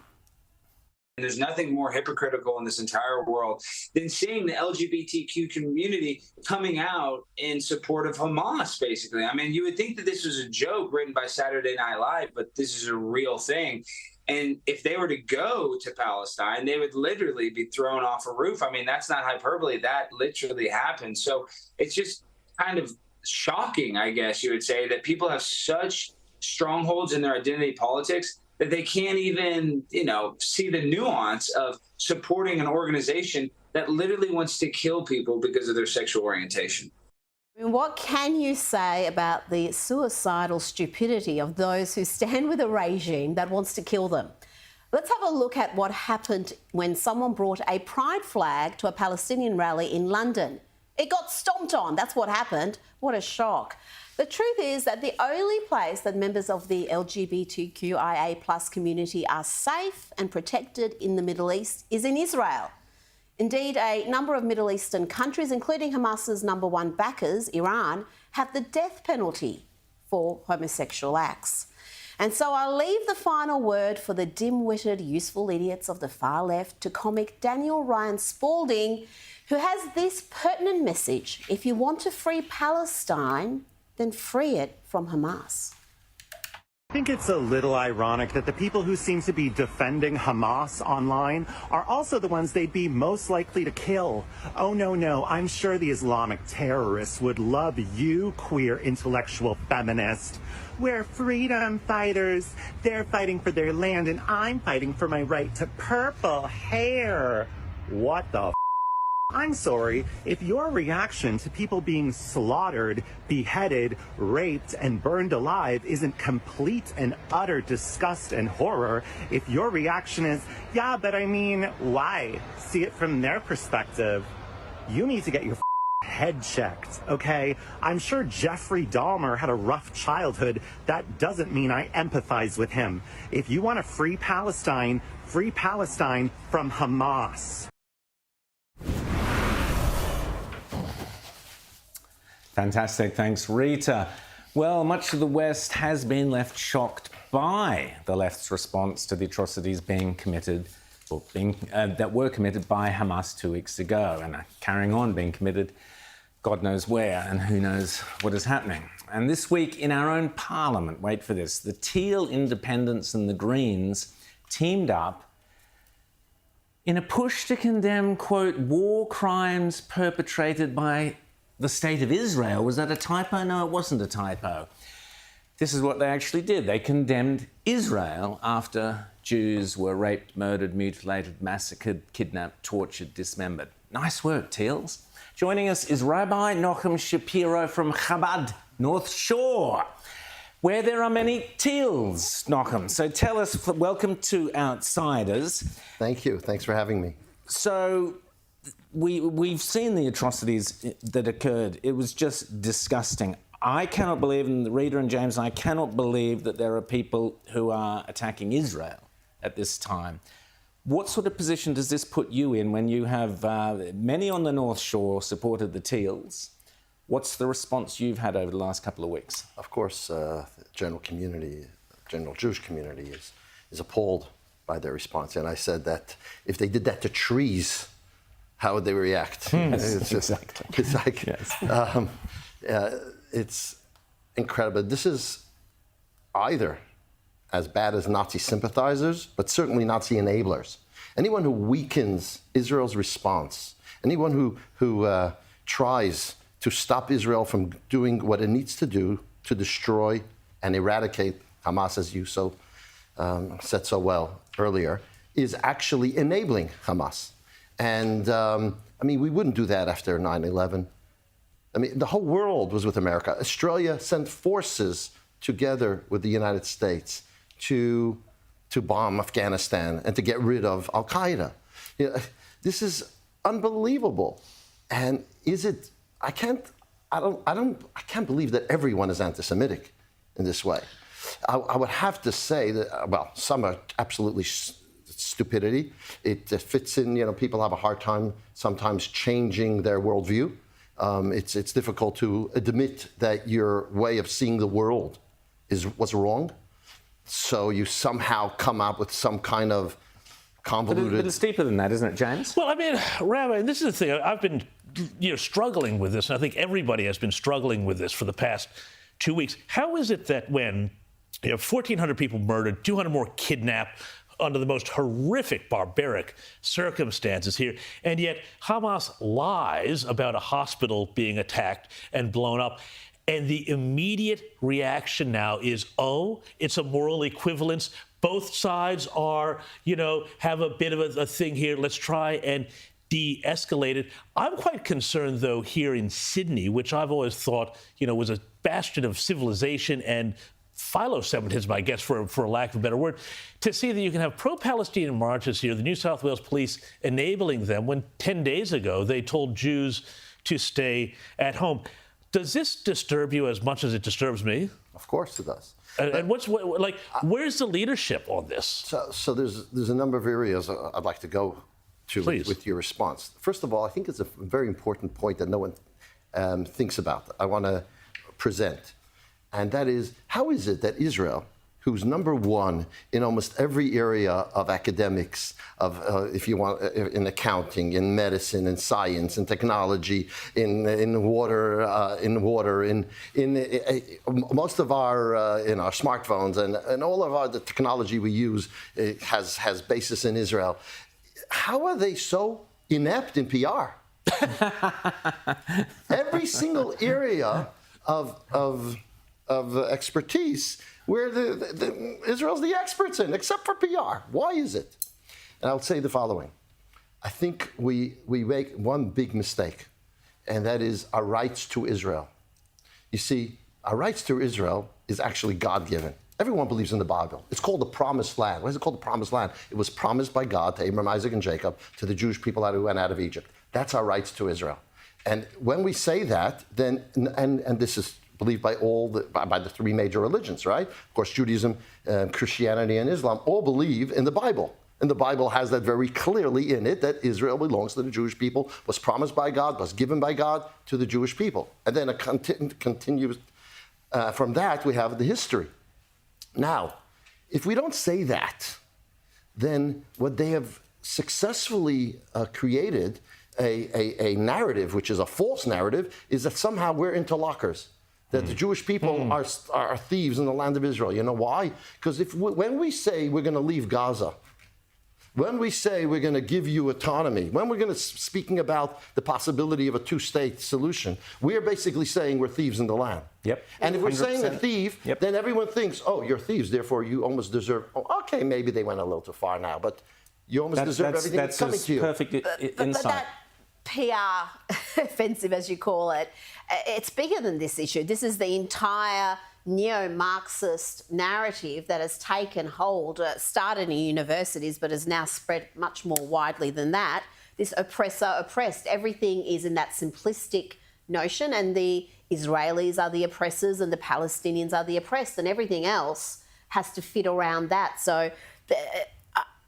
There's nothing more hypocritical in this entire world than seeing the LGBTQ community coming out in support of Hamas, basically. I mean, you would think that this was a joke written by Saturday Night Live, but this is a real thing. And if they were to go to Palestine, they would literally be thrown off a roof. I mean, that's not hyperbole. That literally happened. So it's just kind of shocking, I guess you would say, that people have such strongholds in their identity politics that they can't even, see the nuance of supporting an organization that literally wants to kill people because of their sexual orientation. I mean, what can you say about the suicidal stupidity of those who stand with a regime that wants to kill them? Let's have a look at what happened when someone brought a pride flag to a Palestinian rally in London. It got stomped on. That's what happened. What a shock. The truth is that the only place that members of the LGBTQIA+ community are safe and protected in the Middle East is in Israel. Indeed, a number of Middle Eastern countries, including Hamas's #1 backers, Iran, have the death penalty for homosexual acts. And so I'll leave the final word for the dim-witted, useful idiots of the far left to comic Daniel Ryan Spalding, who has this pertinent message: if you want to free Palestine, then free it from Hamas. I think it's a little ironic that the people who seem to be defending Hamas online are also the ones they'd be most likely to kill. Oh, no, I'm sure the Islamic terrorists would love you, queer intellectual feminist. We're freedom fighters. They're fighting for their land, and I'm fighting for my right to purple hair. What the I'm sorry, if your reaction to people being slaughtered, beheaded, raped, and burned alive isn't complete and utter disgust and horror, if your reaction is, yeah, but I mean, why? See it from their perspective, you need to get your head checked, okay? I'm sure Jeffrey Dahmer had a rough childhood. That doesn't mean I empathize with him. If you want to free Palestine from Hamas. Fantastic. Thanks, Rita. Well, much of the West has been left shocked by the left's response to the atrocities being committed, or that were committed by Hamas 2 weeks ago, and are carrying on being committed God knows where, and who knows what is happening. And this week in our own parliament, wait for this, the Teal Independents and the Greens teamed up in a push to condemn, quote, war crimes perpetrated by the state of Israel. Was that a typo? No, it wasn't a typo. This is what they actually did. They condemned Israel after Jews were raped, murdered, mutilated, massacred, kidnapped, tortured, dismembered. Nice work, Teals. Joining us is Rabbi Shapiro from Chabad, North Shore, where there are many Teals, Nochem. So tell us, welcome to Outsiders. Thank you. Thanks for having me. So we've seen the atrocities that occurred. It was just disgusting. I cannot believe, and Rita and James and I cannot believe that there are people who are attacking Israel at this time. What sort of position does this put you in when you have many on the North Shore supported the Teals? What's the response you've had over the last couple of weeks? Of course, the general Jewish community is appalled by their response. And I said that if they did that to trees, how would they react? It's just, exactly. It's like, yes. It's incredible. This is either as bad as Nazi sympathizers, but certainly Nazi enablers. Anyone who weakens Israel's response, anyone who tries to stop Israel from doing what it needs to do to destroy and eradicate Hamas, as you said so well earlier, is actually enabling Hamas. And we wouldn't do that after 9/11. The whole world was with America. Australia sent forces together with the United States to bomb Afghanistan and to get rid of Al Qaeda. This is unbelievable. And I can't believe that everyone is anti-Semitic in this way. I would have to say that, some are absolutely stupidity. It fits in, people have a hard time sometimes changing their worldview. It's difficult to admit that your way of seeing the world was wrong. So you somehow come up with some kind of convoluted. But it's deeper than that, isn't it, James? Well, I mean, Rabbi, this is the thing. I've been, struggling with this, and I think everybody has been struggling with this for the past 2 weeks. How is it that when 1,400 people murdered, 200 more kidnapped under the most horrific, barbaric circumstances here, and yet Hamas lies about a hospital being attacked and blown up, and the immediate reaction now is, oh, it's a moral equivalence. Both sides are, have a bit of a thing here. Let's try and de-escalate it. I'm quite concerned, though, here in Sydney, which I've always thought, was a bastion of civilization and philo-Semitism, I guess, for a lack of a better word, to see that you can have pro-Palestinian marches here, the New South Wales police enabling them when 10 days ago they told Jews to stay at home. Does this disturb you as much as it disturbs me? Of course it does. And where's the leadership on this? So there's a number of areas I'd like to go to with your response. First of all, I think it's a very important point that no one thinks about. I want to present. And that is, how is it that Israel, who's number one in almost every area of academics, if you want, in accounting, in medicine, in science, in technology, in water, in most of our in our smartphones and all of the technology we use has basis in Israel. How are they so inept in PR? Every single area of expertise where Israel's the experts in, except for PR. Why is it? And I'll say the following. I think we make one big mistake, and that is our rights to Israel. You see, our rights to Israel is actually God-given. Everyone believes in the Bible. It's called the Promised Land. Why is it called the Promised Land? It was promised by God to Abraham, Isaac, and Jacob, to the Jewish people who went out of Egypt. That's our rights to Israel. And when we say that, then, and this is believed by by the three major religions, right? Of course, Judaism, Christianity, and Islam all believe in the Bible. And the Bible has that very clearly in it, that Israel belongs to the Jewish people, was promised by God, was given by God to the Jewish people. And then it continues from that, we have the history. Now, if we don't say that, then what they have successfully created, a narrative, which is a false narrative, is that somehow we're interlocers. That the Jewish people are thieves in the land of Israel. You know why? Because when we say we're going to leave Gaza, when we say we're going to give you autonomy, when we're going to speaking about the possibility of a two-state solution, we're basically saying we're thieves in the land. Yep. And if we're saying a thief, then everyone thinks, oh, you're thieves, therefore you almost deserve. Oh, okay, maybe they went a little too far now, but you almost deserve everything that's coming to you. Perfect insight. PR offensive, as you call it, it's bigger than this issue. This is the entire neo-Marxist narrative that has taken hold, started in universities, but has now spread much more widely than that. This oppressor, oppressed, everything is in that simplistic notion, and the Israelis are the oppressors and the Palestinians are the oppressed, and everything else has to fit around that. So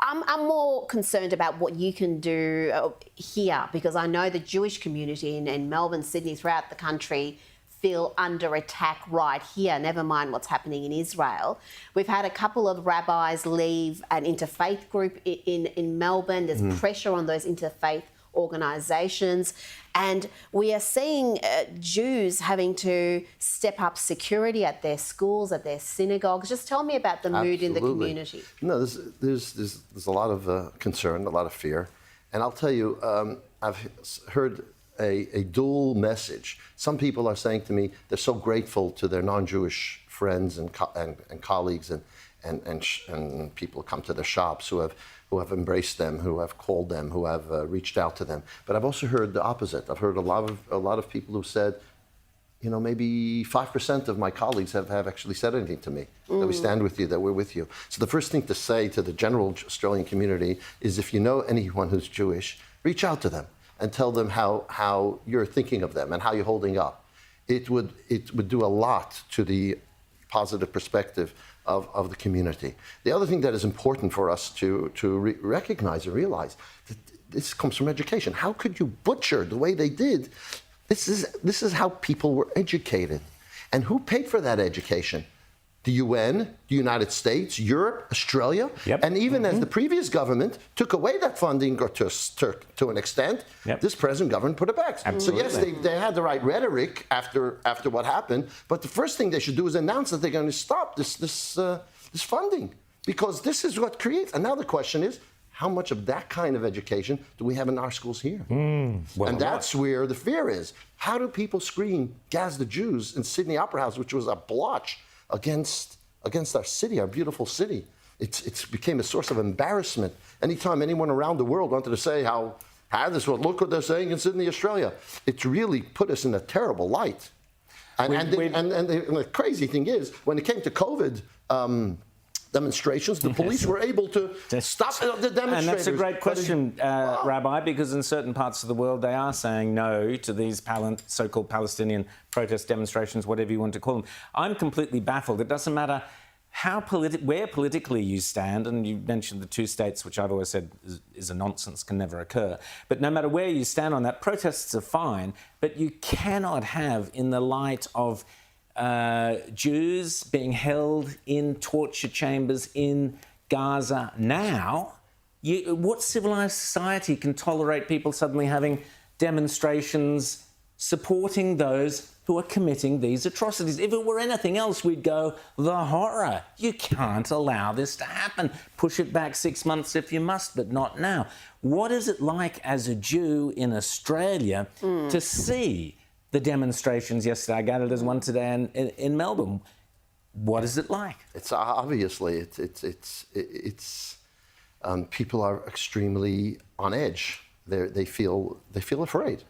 I'm more concerned about what you can do here, because I know the Jewish community in Melbourne, Sydney, throughout the country feel under attack right here, never mind what's happening in Israel. We've had a couple of rabbis leave an interfaith group in Melbourne. There's pressure on those interfaith organisations. And we are seeing Jews having to step up security at their schools, at their synagogues. Just tell me about the mood in the community. No, there's a lot of concern, a lot of fear. And I'll tell you, I've heard a dual message. Some people are saying to me they're so grateful to their non-Jewish friends and colleagues and people come to their shops who have embraced them, who have called them, who have reached out to them. But I've also heard the opposite. I've heard a lot of people who said, maybe 5% of my colleagues have actually said anything to me, that we stand with you, that we're with you. So the first thing to say to the general Australian community is, if you know anyone who's Jewish, reach out to them and tell them how you're thinking of them and how you're holding up. It would do a lot to the positive perspective of the community. The other thing that is important for us to recognize and realize, that this comes from education. How could you butcher the way they did? This is how people were educated. And who paid for that education? the UN, the United States, Europe, Australia, and even as the previous government took away that funding or to an extent, this present government put it back. Absolutely. So yes, they had the right rhetoric after what happened, but the first thing they should do is announce that they're going to stop this funding, because this is what creates. And now the question is, how much of that kind of education do we have in our schools here? And that's where the fear is. How do people scream, "Gaz the Jews" in Sydney Opera House, which was a blotch against our city, our beautiful city? It's became a source of embarrassment. Anytime anyone around the world wanted to say how this was, look what they're saying in Sydney, Australia, it's really put us in a terrible light. And the crazy thing is, when it came to COVID demonstrations, the police were able to stop the demonstrators. And that's a great question, Rabbi, because in certain parts of the world they are saying no to these so-called Palestinian protest demonstrations, whatever you want to call them. I'm completely baffled. It doesn't matter where politically you stand, and you mentioned the two states, which I've always said is a nonsense, can never occur. But no matter where you stand on that, protests are fine, but you cannot have, in the light of Jews being held in torture chambers in Gaza now, what civilized society can tolerate people suddenly having demonstrations supporting those who are committing these atrocities? If it were anything else, we'd go, the horror. You can't allow this to happen. Push it back 6 months if you must, but not now. What is it like as a Jew in Australia to see the demonstrations yesterday? I gathered there's one today in Melbourne. What is it like? It's obviously people are extremely on edge. They feel afraid.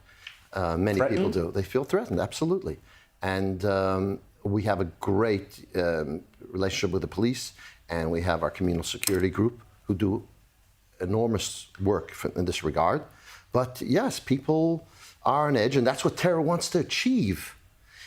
Many people do. They feel threatened, absolutely. And we have a great relationship with the police, and we have our communal security group who do enormous work in this regard. But yes, people are on edge, and that's what terror wants to achieve,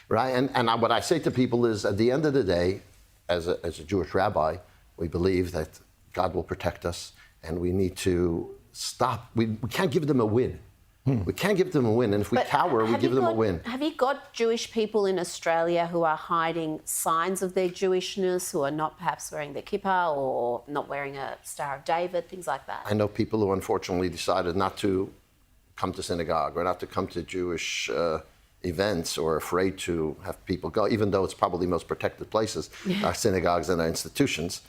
right? And what I say to people is, at the end of the day, as a Jewish rabbi, we believe that God will protect us, and we need to stop. We can't give them a win. We can't give them a win, and if we cower, we give them a win. Have you got Jewish people in Australia who are hiding signs of their Jewishness, who are not perhaps wearing the kippah or not wearing a Star of David, things like that? I know people who unfortunately decided not to come to synagogue or not to come to Jewish events, or afraid to have people go, even though it's probably the most protected places, our synagogues and our institutions,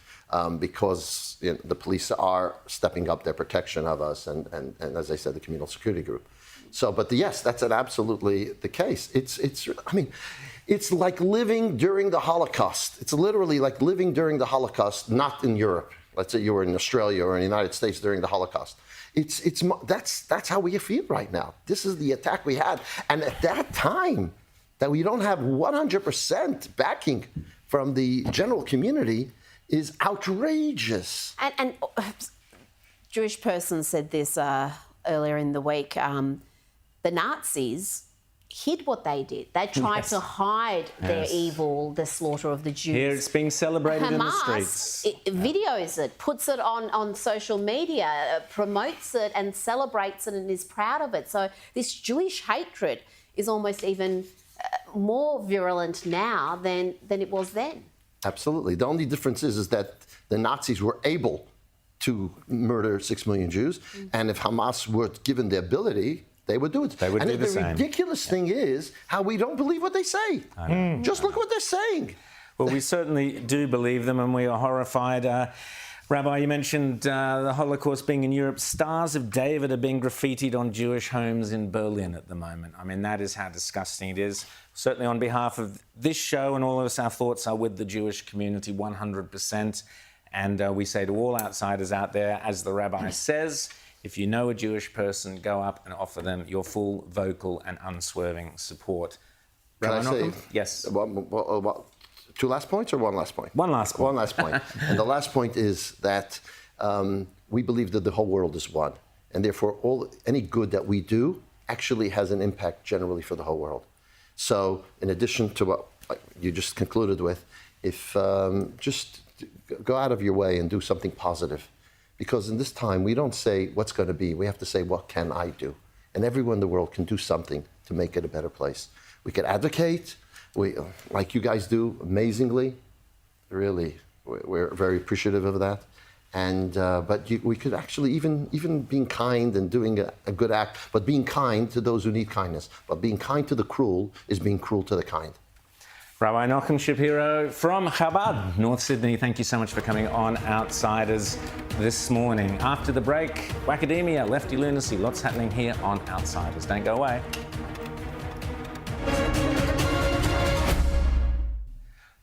because the police are stepping up their protection of us, and as I said, the communal security group. So, but yes, that's absolutely the case. It's like living during the Holocaust. It's literally like living during the Holocaust, not in Europe. Let's say you were in Australia or in the United States during the Holocaust. That's how we feel right now. This is the attack we had, and at that time, that we don't have 100% backing from the general community is outrageous. And Jewish person said this earlier in the week. The Nazis hid what they did. They tried to hide their evil, the slaughter of the Jews. Here it's being celebrated in the streets. Videos it, puts it on social media, promotes it and celebrates it and is proud of it. So this Jewish hatred is almost even more virulent now than it was then. Absolutely. The only difference is that the Nazis were able to murder 6 million Jews, and if Hamas were given the ability, they would do it. They would do the same. And the ridiculous thing is how we don't believe what they say. Just look what they're saying. Well, we certainly do believe them, and we are horrified. Rabbi, you mentioned the Holocaust being in Europe. Stars of David are being graffitied on Jewish homes in Berlin at the moment. I mean, that is how disgusting it is. Certainly on behalf of this show and all of us, our thoughts are with the Jewish community 100%. And we say to all outsiders out there, as the Rabbi says, if you know a Jewish person, go up and offer them your full, vocal and unswerving support. Can Rabbi I say? Yes. Two last points or one last point? One last point. One last point. And the last point is that we believe that the whole world is one. And therefore, any good that we do actually has an impact generally for the whole world. So in addition to what you just concluded with, if just go out of your way and do something positive. Because in this time, we don't say what's going to be. We have to say, what can I do? And everyone in the world can do something to make it a better place. We can advocate, like you guys do amazingly. Really, we're very appreciative of that. And but we could actually even being kind and doing a good act, but being kind to those who need kindness. But being kind to the cruel is being cruel to the kind. Rabbi Nachum Shapiro from Chabad, North Sydney, thank you so much for coming on Outsiders this morning. After the break, Wackademia, lefty lunacy, lots happening here on Outsiders. Don't go away.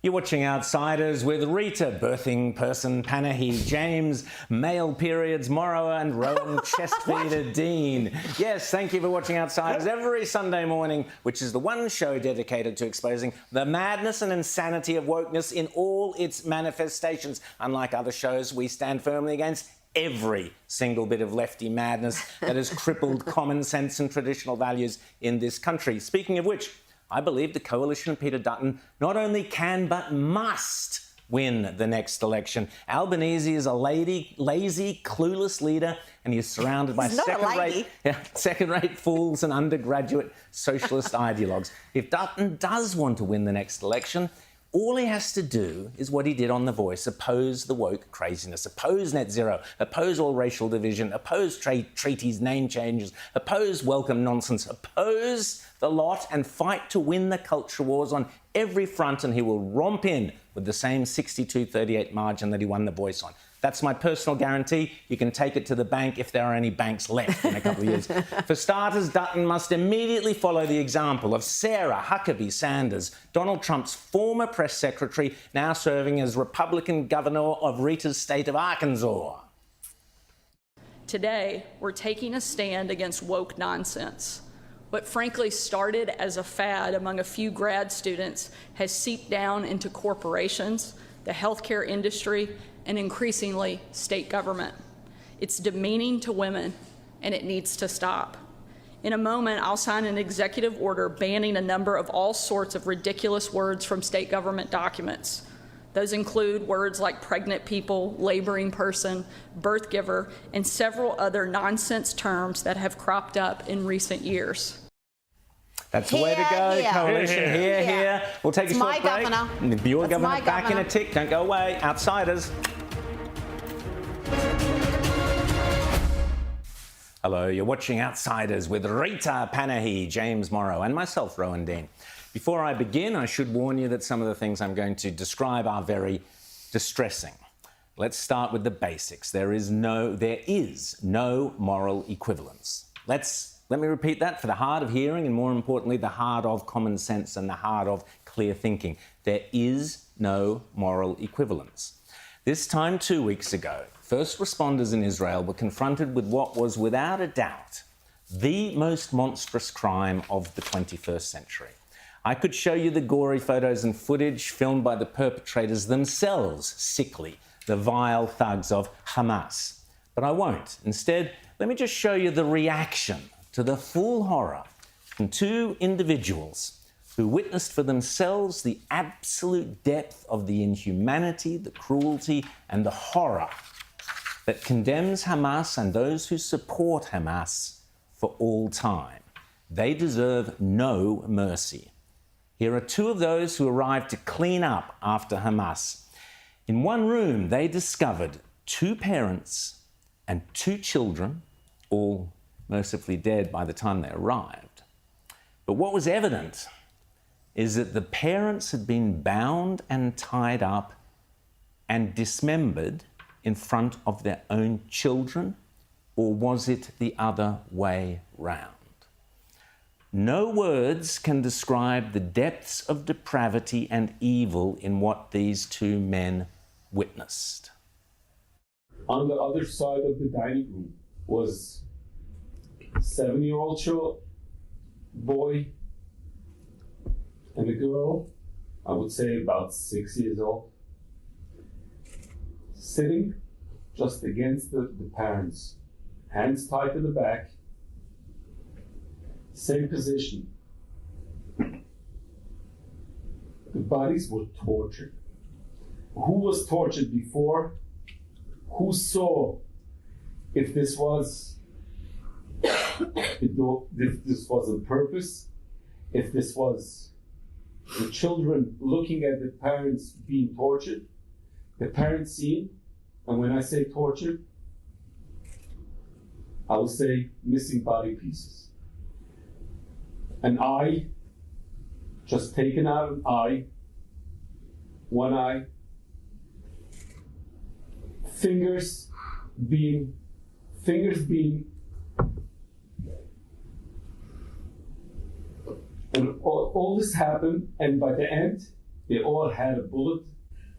You're watching Outsiders with Rita, birthing person Panahi, James, male periods, Morrow, and Rowan Chestfeeder Dean. Yes, thank you for watching Outsiders every Sunday morning, which is the one show dedicated to exposing the madness and insanity of wokeness in all its manifestations. Unlike other shows, we stand firmly against every single bit of lefty madness that has crippled common sense and traditional values in this country. Speaking of which, I believe the coalition of Peter Dutton not only can but must win the next election. Albanese is a lazy, clueless leader, and he is surrounded by second-rate fools and undergraduate socialist ideologues. If Dutton does want to win the next election, all he has to do is what he did on The Voice: oppose the woke craziness, oppose net zero, oppose all racial division, oppose treaties, name changes, oppose welcome nonsense, oppose the lot and fight to win the culture wars on every front, and he will romp in with the same 62-38 margin that he won The Voice on. That's my personal guarantee. You can take it to the bank if there are any banks left in a couple of years. For starters, Dutton must immediately follow the example of Sarah Huckabee Sanders, Donald Trump's former press secretary, now serving as Republican governor of Rita's state of Arkansas. Today, we're taking a stand against woke nonsense. What frankly started as a fad among a few grad students has seeped down into corporations, the healthcare industry, and increasingly state government. It's demeaning to women, and it needs to stop. In a moment, I'll sign an executive order banning a number of all sorts of ridiculous words from state government documents. Those include words like pregnant people, laboring person, birth giver, and several other nonsense terms that have cropped up in recent years. That's the way to go, coalition. Here. We'll take a short break. Your governor back in a tick. Don't go away. Outsiders. Hello, you're watching Outsiders with Rita Panahi, James Morrow, and myself, Rowan Dean. Before I begin, I should warn you that some of the things I'm going to describe are very distressing. Let's start with the basics. There is no moral equivalence. Let me repeat that for the hard of hearing and, more importantly, the hard of common sense and the hard of clear thinking. There is no moral equivalence. This time 2 weeks ago, first responders in Israel were confronted with what was, without a doubt, the most monstrous crime of the 21st century. I could show you the gory photos and footage filmed by the perpetrators themselves, sickly, the vile thugs of Hamas. But I won't. Instead, let me just show you the reaction to the full horror from two individuals who witnessed for themselves the absolute depth of the inhumanity, the cruelty, and the horror that condemns Hamas and those who support Hamas for all time. They deserve no mercy. Here are two of those who arrived to clean up after Hamas. In one room, they discovered two parents and two children, all mercifully dead by the time they arrived. But what was evident is that the parents had been bound and tied up and dismembered in front of their own children, or was it the other way round? No words can describe the depths of depravity and evil in what these two men witnessed. On the other side of the dining room was a 7-year-old boy and a girl, I would say about 6 years old, sitting just against the parents, hands tied to the back, same position. The bodies were tortured. Who was tortured before? Who saw if this was a purpose, if this was the children looking at the parents being tortured, the parent scene, and when I say tortured, I will say missing body pieces. An eye, just taken out an eye, one eye, fingers being, and all this happened, and by the end, they all had a bullet,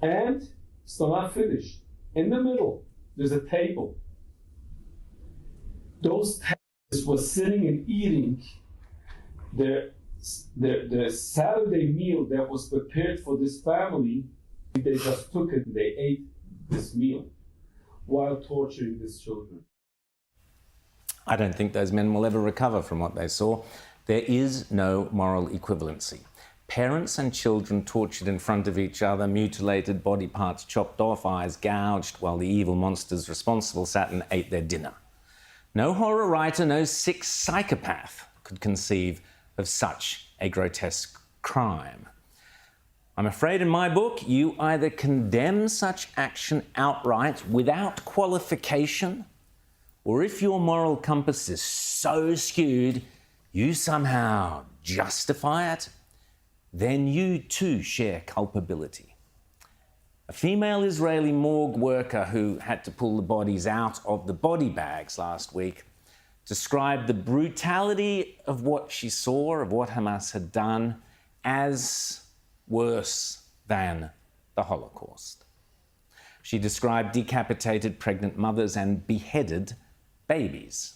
and still not finished. In the middle, there's a table. Those tables were sitting and eating the Saturday meal that was prepared for this family. They just took it and they ate this meal while torturing these children. I don't think those men will ever recover from what they saw. There is no moral equivalency. Parents and children tortured in front of each other, mutilated, body parts chopped off, eyes gouged, while the evil monsters responsible sat and ate their dinner. No horror writer, no sick psychopath could conceive of such a grotesque crime. I'm afraid in my book, you either condemn such action outright without qualification, or if your moral compass is so skewed, you somehow justify it, then you too share culpability. A female Israeli morgue worker who had to pull the bodies out of the body bags last week described the brutality of what she saw, of what Hamas had done, as worse than the Holocaust. She described decapitated pregnant mothers and beheaded babies.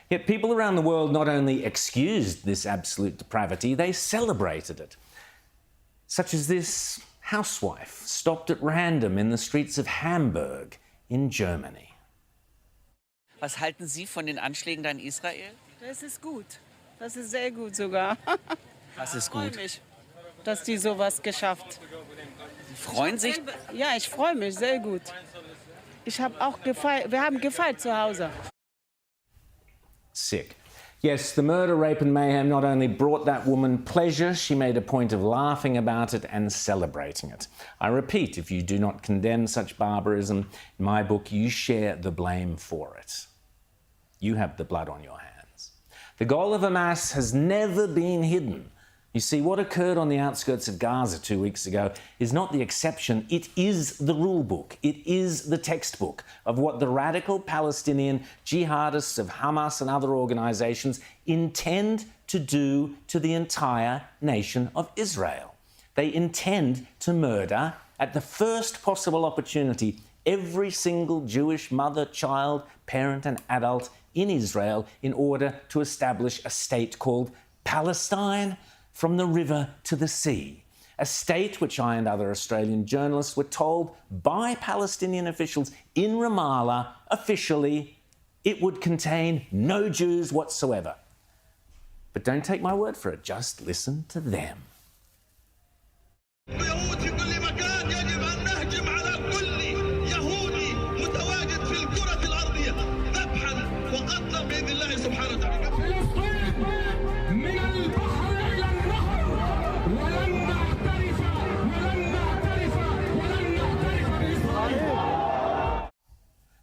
Yet people around the world not only excused this absolute depravity, they celebrated it. Such as this housewife stopped at random in the streets of Hamburg in Germany. Was halten Sie von den Anschlägen da in Israel? Das ist gut. Das ist sehr gut sogar. Was ist gut? Ich freue mich, dass die sowas geschafft. Sie freuen sich? Ja, ich freue mich sehr gut. Ich habe auch gefeiert. Wir haben gefeiert zu Hause. Sick. Yes, the murder, rape and mayhem not only brought that woman pleasure, she made a point of laughing about it and celebrating it. I repeat, if you do not condemn such barbarism, in my book, you share the blame for it. You have the blood on your hands. The goal of Hamas has never been hidden. You see, what occurred on the outskirts of Gaza 2 weeks ago is not the exception, it is the rule book, it is the textbook of what the radical Palestinian jihadists of Hamas and other organizations intend to do to the entire nation of Israel. They intend to murder, at the first possible opportunity, every single Jewish mother, child, parent and adult in Israel in order to establish a state called Palestine, from the river to the sea, a state which I and other Australian journalists were told by Palestinian officials in Ramallah officially it would contain no Jews whatsoever. But don't take my word for it, just listen to them.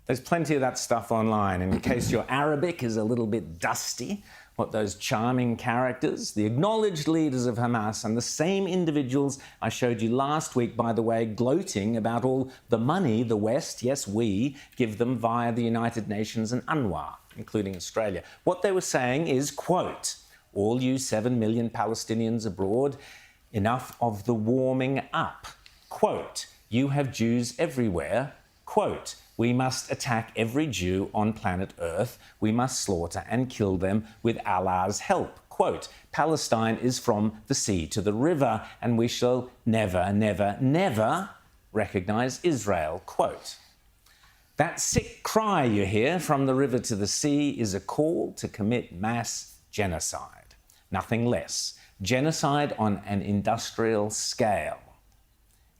There's plenty of that stuff online. In case your Arabic is a little bit dusty, what those charming characters, the acknowledged leaders of Hamas, and the same individuals I showed you last week, by the way, gloating about all the money the West, yes, we, give them via the United Nations and UNRWA, including Australia. What they were saying is, quote, all you 7 million Palestinians abroad, enough of the warming up. Quote, you have Jews everywhere. Quote, we must attack every Jew on planet Earth. We must slaughter and kill them with Allah's help. Quote, Palestine is from the sea to the river, and we shall never, never, never recognize Israel. Quote. That sick cry you hear from the river to the sea is a call to commit mass genocide. Nothing less. Genocide on an industrial scale.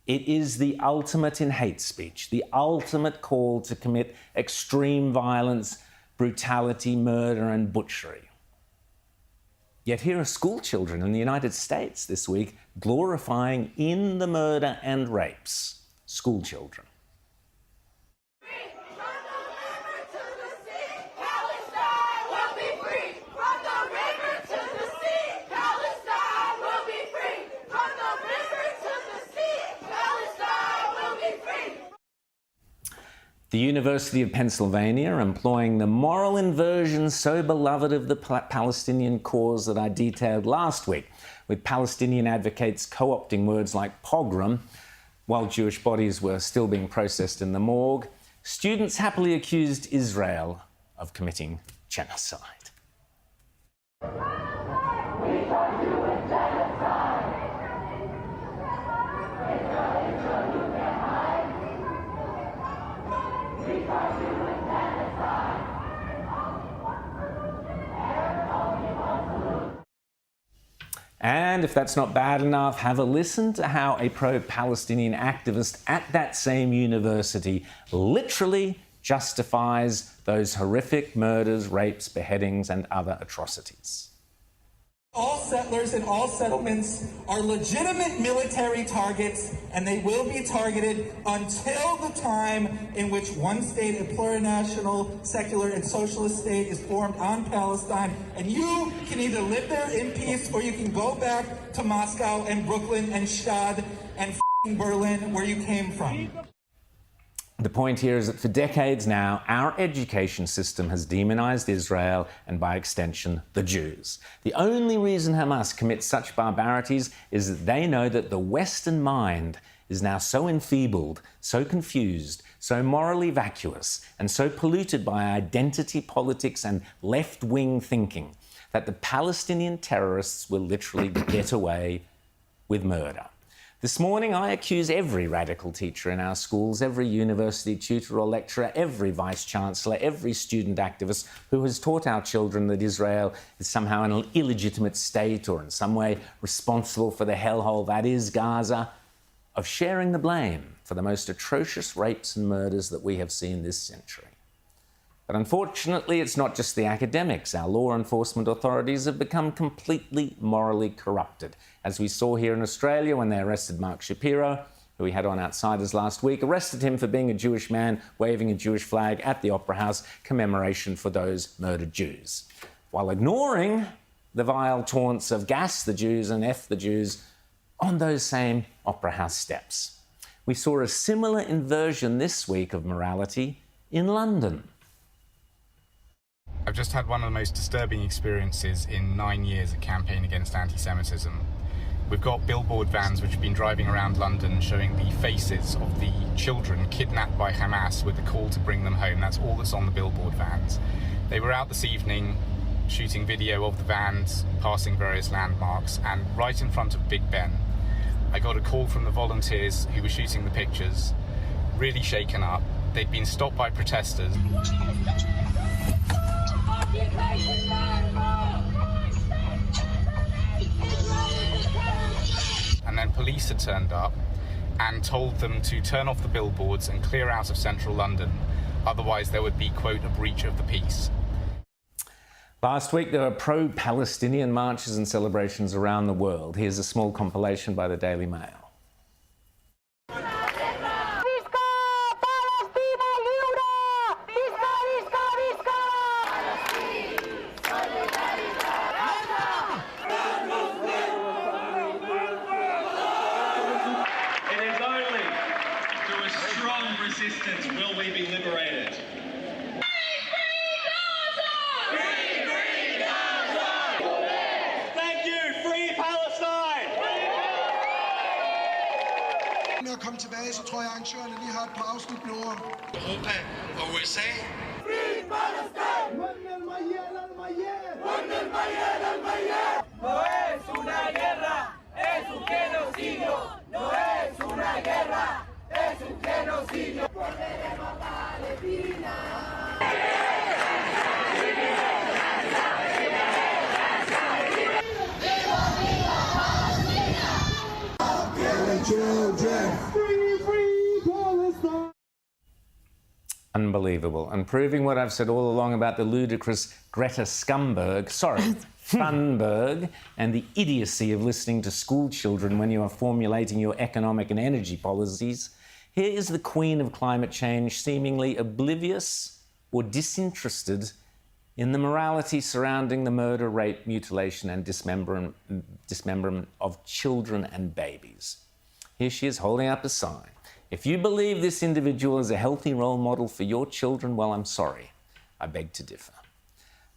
It is the ultimate in hate speech, the ultimate call to commit extreme violence, brutality, murder and butchery. Yet here are school children in the United States this week glorifying in the murder and rapes school children. The University of Pennsylvania, employing the moral inversion so beloved of the Palestinian cause that I detailed last week, with Palestinian advocates co-opting words like pogrom while Jewish bodies were still being processed in the morgue, students happily accused Israel of committing genocide. And if that's not bad enough, have a listen to how a pro-Palestinian activist at that same university literally justifies those horrific murders, rapes, beheadings, and other atrocities. All settlers and all settlements are legitimate military targets, and they will be targeted until the time in which one state, a plurinational, secular, and socialist state is formed on Palestine. And you can either live there in peace, or you can go back to Moscow and Brooklyn and Stade and Berlin, where you came from. The point here is that for decades now, our education system has demonized Israel and, by extension, the Jews. The only reason Hamas commits such barbarities is that they know that the Western mind is now so enfeebled, so confused, so morally vacuous, and so polluted by identity politics and left-wing thinking that the Palestinian terrorists will literally get away with murder. This morning, I accuse every radical teacher in our schools, every university tutor or lecturer, every vice-chancellor, every student activist who has taught our children that Israel is somehow an illegitimate state or in some way responsible for the hellhole that is Gaza, of sharing the blame for the most atrocious rapes and murders that we have seen this century. But unfortunately, it's not just the academics. Our law enforcement authorities have become completely morally corrupted, as we saw here in Australia when they arrested Mark Shapiro, who we had on Outsiders last week, arrested him for being a Jewish man waving a Jewish flag at the Opera House commemoration for those murdered Jews, while ignoring the vile taunts of gas the Jews and F the Jews on those same Opera House steps. We saw a similar inversion this week of morality in London. I've just had one of the most disturbing experiences in 9 years of campaign against anti-Semitism. We've got billboard vans which have been driving around London showing the faces of the children kidnapped by Hamas with the call to bring them home. That's all that's on the billboard vans. They were out this evening shooting video of the vans passing various landmarks, and right in front of Big Ben, I got a call from the volunteers who were shooting the pictures, really shaken up. They'd been stopped by protesters. And then police had turned up and told them to turn off the billboards and clear out of central London. Otherwise there would be, quote, a breach of the peace. Last week there were pro-Palestinian marches and celebrations around the world. Here's a small compilation by the Daily Mail. Will we be liberated? Thank you! Free Palestine! Når jeg kommer tilbage, så tror jeg, arrangørerne lige har et par afsluttende ord. Europa og USA. Free Palestine! No es una guerra, es un genocidio. No es una guerra, es un genocidio. Volveremos a Palestina. Unbelievable. And proving what I've said all along about the ludicrous Greta Thunberg, and the idiocy of listening to school children when you are formulating your economic and energy policies, here is the queen of climate change seemingly oblivious or disinterested in the morality surrounding the murder, rape, mutilation and dismemberment of children and babies. Here she is holding up a sign. If you believe this individual is a healthy role model for your children, well, I'm sorry. I beg to differ.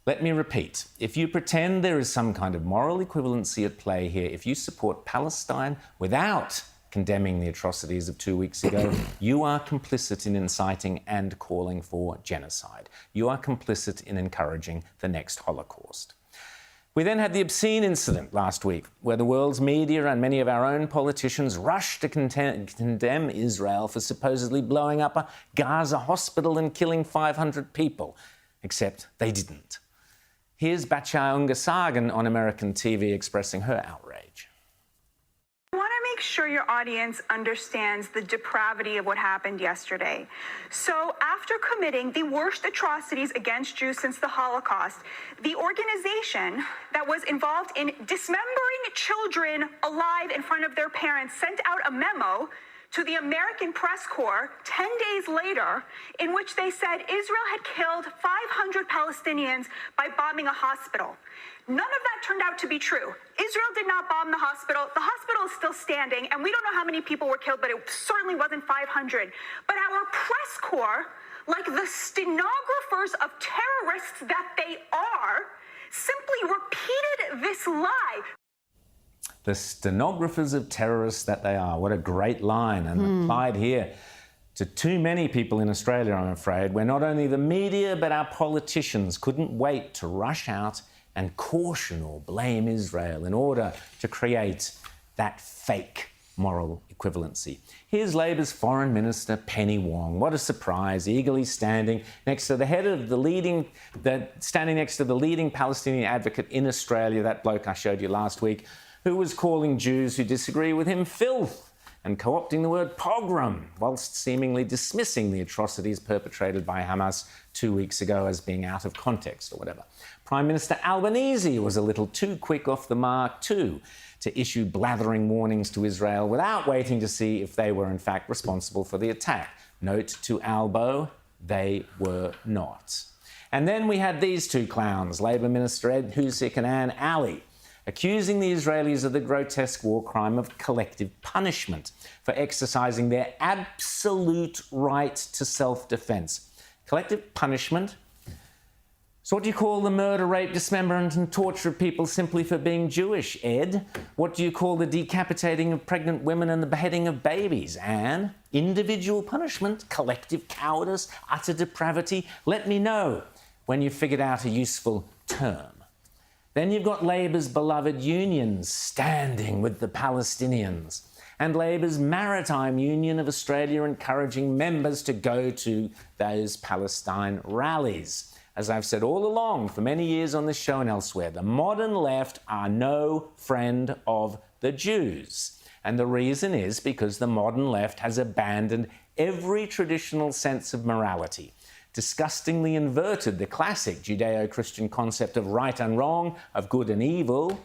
Let me repeat. If you pretend there is some kind of moral equivalency at play here, if you support Palestine without condemning the atrocities of 2 weeks ago, you are complicit in inciting and calling for genocide. You are complicit in encouraging the next Holocaust. We then had the obscene incident last week, where the world's media and many of our own politicians rushed to condemn Israel for supposedly blowing up a Gaza hospital and killing 500 people, except they didn't. Here's Batya Ungasagan on American TV expressing her outrage. I want to make sure your audience understands the depravity of what happened yesterday. So after committing the worst atrocities against Jews since the Holocaust, the organization that was involved in dismembering children alive in front of their parents sent out a memo to the American press corps 10 days later in which they said Israel had killed 500 Palestinians by bombing a hospital. None of that turned out to be true. Israel did not bomb the hospital. The hospital is still standing, and we don't know how many people were killed, but it certainly wasn't 500. But our press corps, like the stenographers of terrorists that they are, simply repeated this lie. The stenographers of terrorists that they are. What a great line, and applied here to too many people in Australia, I'm afraid, where not only the media but our politicians couldn't wait to rush out and caution or blame Israel in order to create that fake moral equivalency. Here's Labor's Foreign Minister Penny Wong. What a surprise, eagerly standing next to the leading Palestinian advocate in Australia, that bloke I showed you last week, who was calling Jews who disagree with him filth and co-opting the word pogrom, whilst seemingly dismissing the atrocities perpetrated by Hamas 2 weeks ago as being out of context or whatever. Prime Minister Albanese was a little too quick off the mark too, to issue blathering warnings to Israel without waiting to see if they were in fact responsible for the attack. Note to Albo, they were not. And then we had these two clowns, Labour Minister Ed Husic and Anne Alley, accusing the Israelis of the grotesque war crime of collective punishment for exercising their absolute right to self-defense. Collective punishment? So what do you call the murder, rape, dismemberment and torture of people simply for being Jewish, Ed? What do you call the decapitating of pregnant women and the beheading of babies, Anne? Individual punishment, collective cowardice, utter depravity? Let me know when you've figured out a useful term. Then you've got Labor's beloved unions standing with the Palestinians, and Labor's Maritime Union of Australia encouraging members to go to those Palestine rallies. As I've said all along for many years on this show and elsewhere, the modern left are no friend of the Jews. And the reason is because the modern left has abandoned every traditional sense of morality, disgustingly inverted the classic Judeo-Christian concept of right and wrong, of good and evil,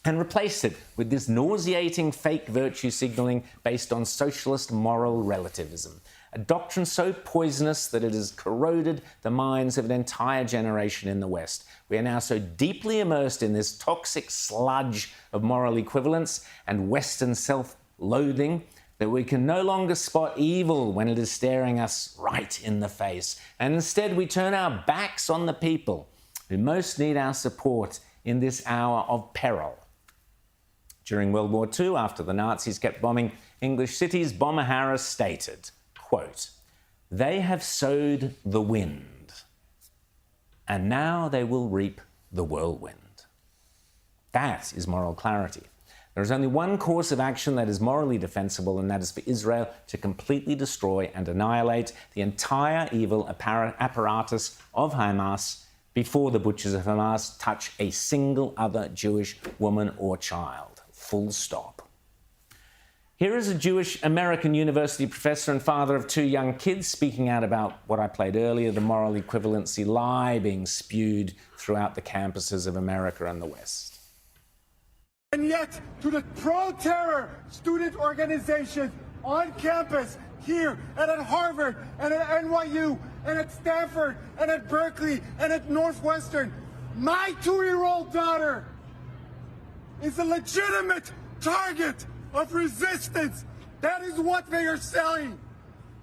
and replaced it with this nauseating fake virtue signalling based on socialist moral relativism, a doctrine so poisonous that it has corroded the minds of an entire generation in the West. We are now so deeply immersed in this toxic sludge of moral equivalence and Western self-loathing that we can no longer spot evil when it is staring us right in the face. And instead we turn our backs on the people who most need our support in this hour of peril. During World War II, after the Nazis kept bombing English cities, Bomber Harris stated, quote, "They have sowed the wind, and now they will reap the whirlwind." That is moral clarity. There is only one course of action that is morally defensible, and that is for Israel to completely destroy and annihilate the entire evil apparatus of Hamas before the butchers of Hamas touch a single other Jewish woman or child. Full stop. Here is a Jewish American university professor and father of two young kids speaking out about what I played earlier, the moral equivalency lie being spewed throughout the campuses of America and the West. And yet, to the pro-terror student organizations on campus, here and at Harvard and at NYU and at Stanford and at Berkeley and at Northwestern, my 2-year-old daughter is a legitimate target of resistance That is what they are selling.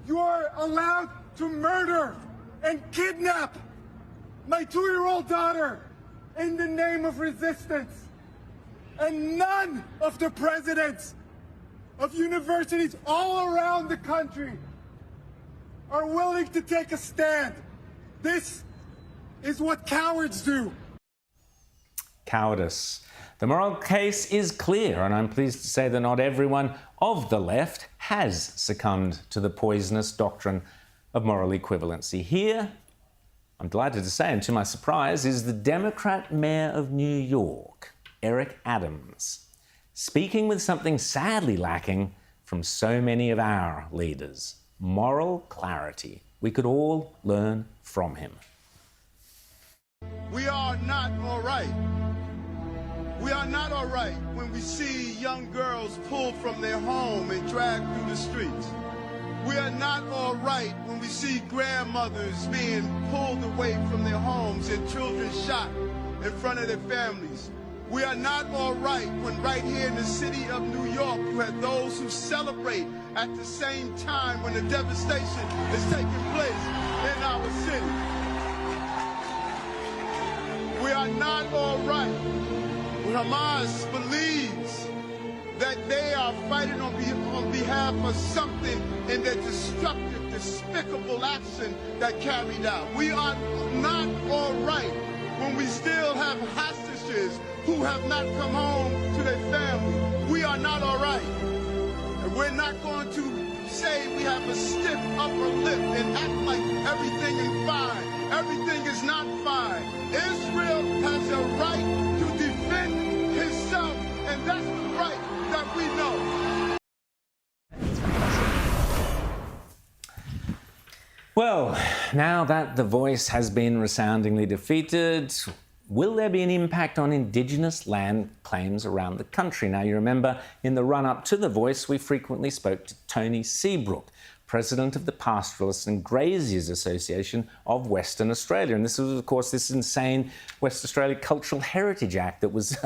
You are allowed to murder and kidnap my 2-year-old daughter in the name of resistance. And none of the presidents of universities all around the country are willing to take a stand. This is what cowards do. Cowardice. The moral case is clear, and I'm pleased to say that not everyone of the left has succumbed to the poisonous doctrine of moral equivalency. Here, I'm delighted to say, and to my surprise, is the Democrat mayor of New York, Eric Adams, speaking with something sadly lacking from so many of our leaders: moral clarity. We could all learn from him. We are not all right. We are not all right when we see young girls pulled from their home and dragged through the streets. We are not all right when we see grandmothers being pulled away from their homes and children shot in front of their families. We are not all right when right here in the city of New York you have those who celebrate at the same time when the devastation is taking place in our city. We are not all right when Hamas believes that they are fighting on behalf of something in their destructive, despicable action that carried out. We are not all right when we still have hostages who have not come home to their family. We are not all right. And we're not going to say we have a stiff upper lip and act like everything is fine. Everything is not fine. Israel has a right to defend himself, and that's the right that we know. Well, now that the voice has been resoundingly defeated, will there be an impact on Indigenous land claims around the country? Now, you remember in the run-up to the voice, we frequently spoke to Tony Seabrook, president of the Pastoralists and Graziers Association of Western Australia. And this was, of course, this insane West Australia Cultural Heritage Act that was,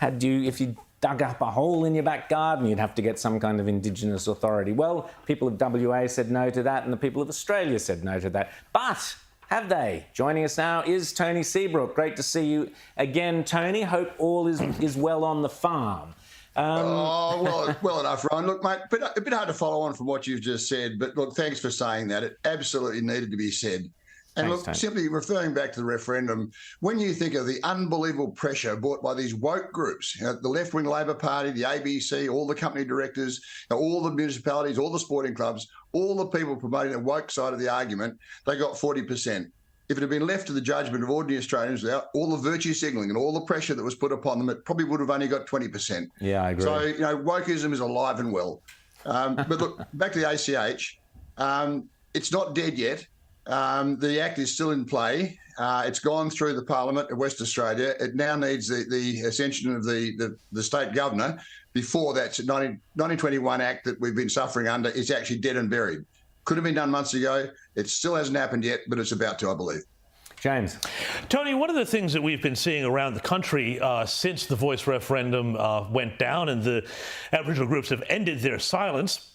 if you dug up a hole in your back garden, you'd have to get some kind of Indigenous authority. Well, people of WA said no to that, and the people of Australia said no to that. But have they? Joining us now is Tony Seabrook. Great to see you again, Tony. Hope all is well on the farm. Well enough, Ron. Look, mate, a bit hard to follow on from what you've just said, but look, thanks for saying that. It absolutely needed to be said. And Thanks, look, Tony. simply referring back to the referendum, when you think of the unbelievable pressure brought by these woke groups, the left-wing Labor Party, the ABC, all the company directors, all the municipalities, all the sporting clubs, all the people promoting the woke side of the argument, they got 40%. If it had been left to the judgment of ordinary Australians without all the virtue signalling and all the pressure that was put upon them, it probably would have only got 20%. Yeah, I agree. So, wokeism is alive and well. But look, back to the ACH. It's not dead yet. The Act is still in play. It's gone through the Parliament of West Australia. It now needs the ascension of the state governor. Before that, 1921 Act that we've been suffering under is actually dead and buried. Could have been done months ago. It still hasn't happened yet, but it's about to, I believe. James. Tony, one of the things that we've been seeing around the country since the voice referendum went down and the Aboriginal groups have ended their silence